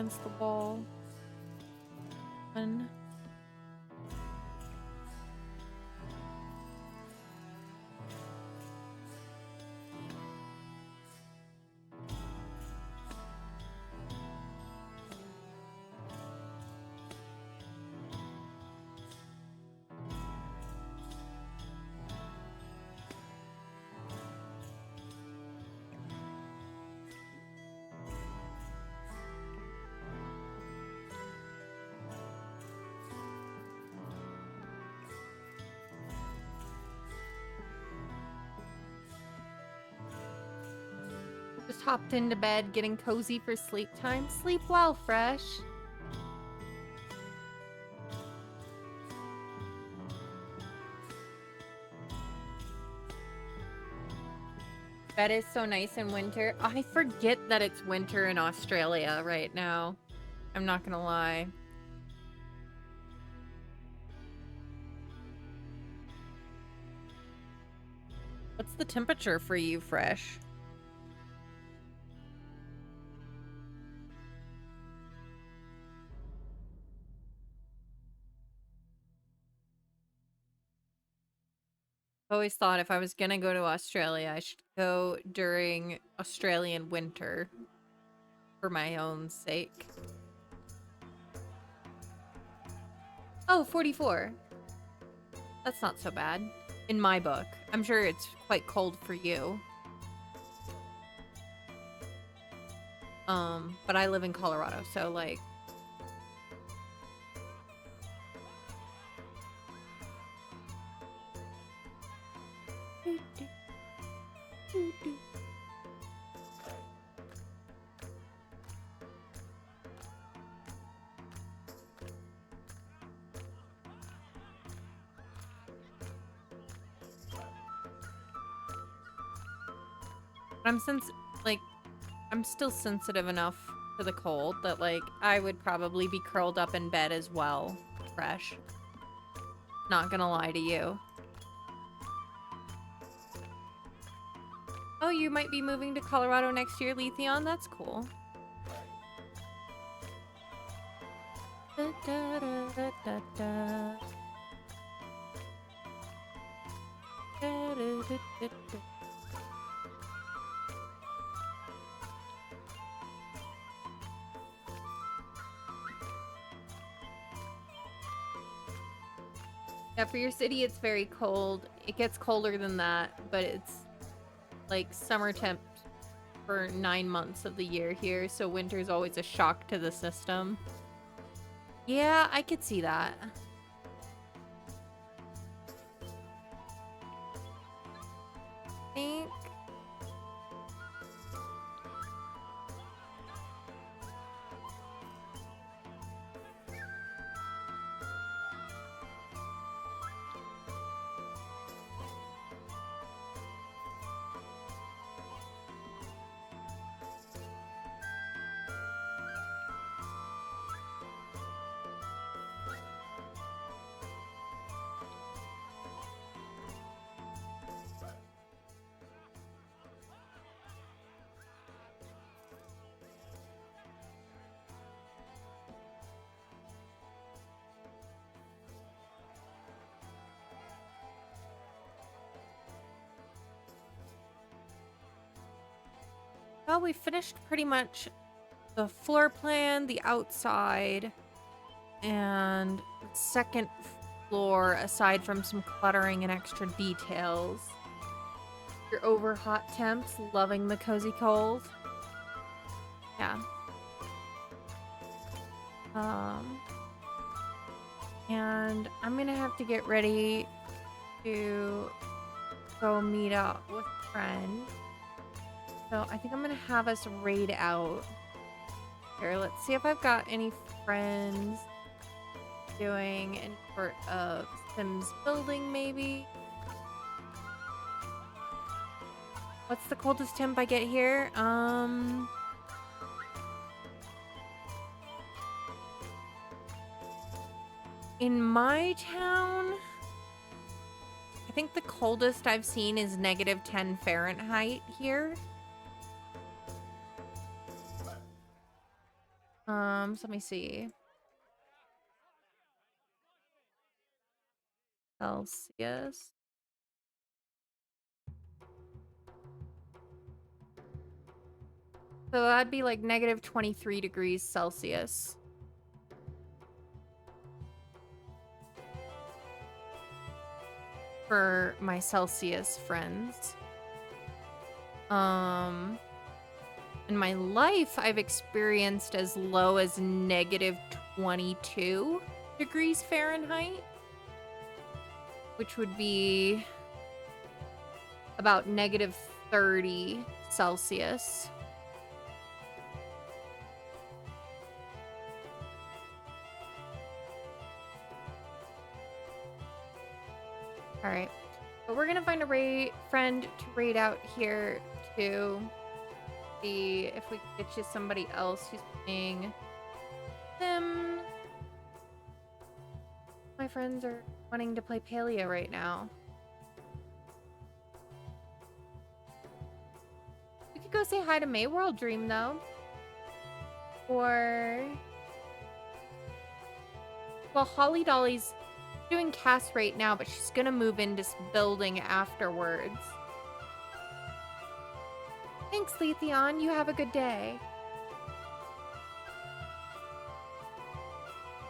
against the wall. One. Just hopped into bed, getting cozy for sleep time. Sleep well, Fresh. Bed is so nice in winter. I forget that it's winter in Australia right now. I'm not gonna lie. What's the temperature for you, Fresh? I always thought if I was gonna go to Australia, I should go during Australian winter for my own sake. Oh, 44. That's not so bad. In my book. I'm sure it's quite cold for you. But I live in Colorado, so like... I'm still sensitive enough to the cold that, like, I would probably be curled up in bed as well. Fresh. Not gonna lie to you. Oh, you might be moving to Colorado next year, Letheon? That's cool. Da, da, da, da, da, da. Da, da, da, da, da. Yeah, for your city, it's very cold. It gets colder than that, but it's like summer temp for 9 months of the year here, so winter's always a shock to the system. Yeah, I could see that. I think... Well, we finished pretty much the floor plan, the outside, and the second floor, aside from some cluttering and extra details. You're over hot temps, loving the cozy cold. Yeah. And I'm gonna have to get ready to go meet up with a friend. So I think I'm gonna have us raid out. Here, let's see if I've got any friends doing any sort of Sims building, maybe. What's the coldest temp I get here? In my town, I think the coldest I've seen is -10 Fahrenheit here. So let me see. Celsius. So that'd be like negative 23 degrees Celsius. For my Celsius friends. In my life, I've experienced as low as negative 22 degrees Fahrenheit, which would be about negative 30 Celsius. All right, but we're gonna find a friend to raid out here to see if we can get you somebody else who's playing Sim. My friends are wanting to play Paleo right now. We could go say hi to Mayworld Dream though. Or well, Holly Dolly's doing cast right now, but she's gonna move into this building afterwards. Thanks, Letheon. You have a good day.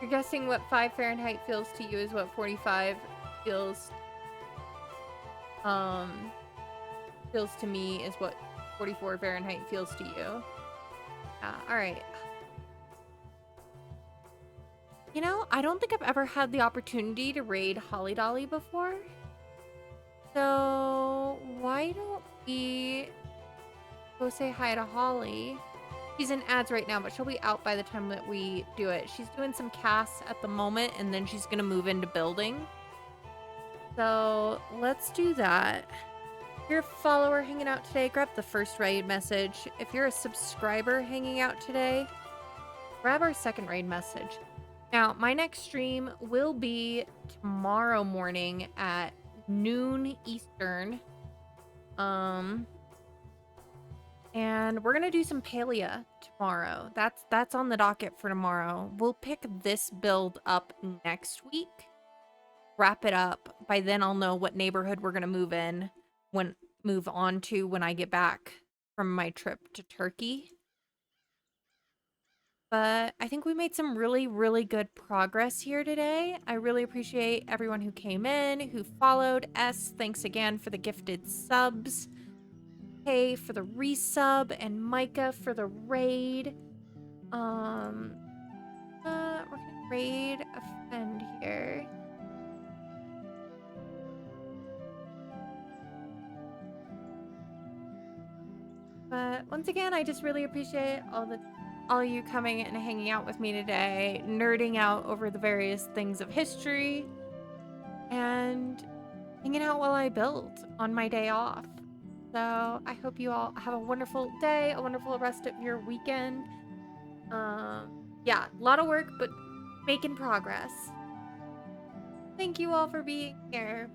You're guessing what 5 Fahrenheit feels to you is what 45 feels to me is what 44 Fahrenheit feels to you. Alright. You know, I don't think I've ever had the opportunity to raid Holly Dolly before. So why don't we go say hi to Holly? She's in ads right now, but she'll be out by the time that we do it. She's doing some casts at the moment, and then she's gonna move into building. So let's do that. If you're a follower hanging out today, grab the first raid message. If you're a subscriber hanging out today, grab our second raid message. Now, my next stream will be tomorrow morning at noon Eastern. And we're gonna do some Palea tomorrow. That's on the docket for tomorrow. We'll pick this build up next week. Wrap it up. By then I'll know what neighborhood we're gonna move on to when I get back from my trip to Turkey. But I think we made some really, really good progress here today. I really appreciate everyone who came in, who followed. Thanks again for the gifted subs. Kay for the resub, and Micah for the raid. We're gonna raid a friend here. But once again, I just really appreciate all you coming and hanging out with me today, nerding out over the various things of history, and hanging out while I build on my day off. So I hope you all have a wonderful day, a wonderful rest of your weekend. Yeah, a lot of work, but making progress. Thank you all for being here,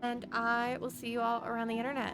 and I will see you all around the internet.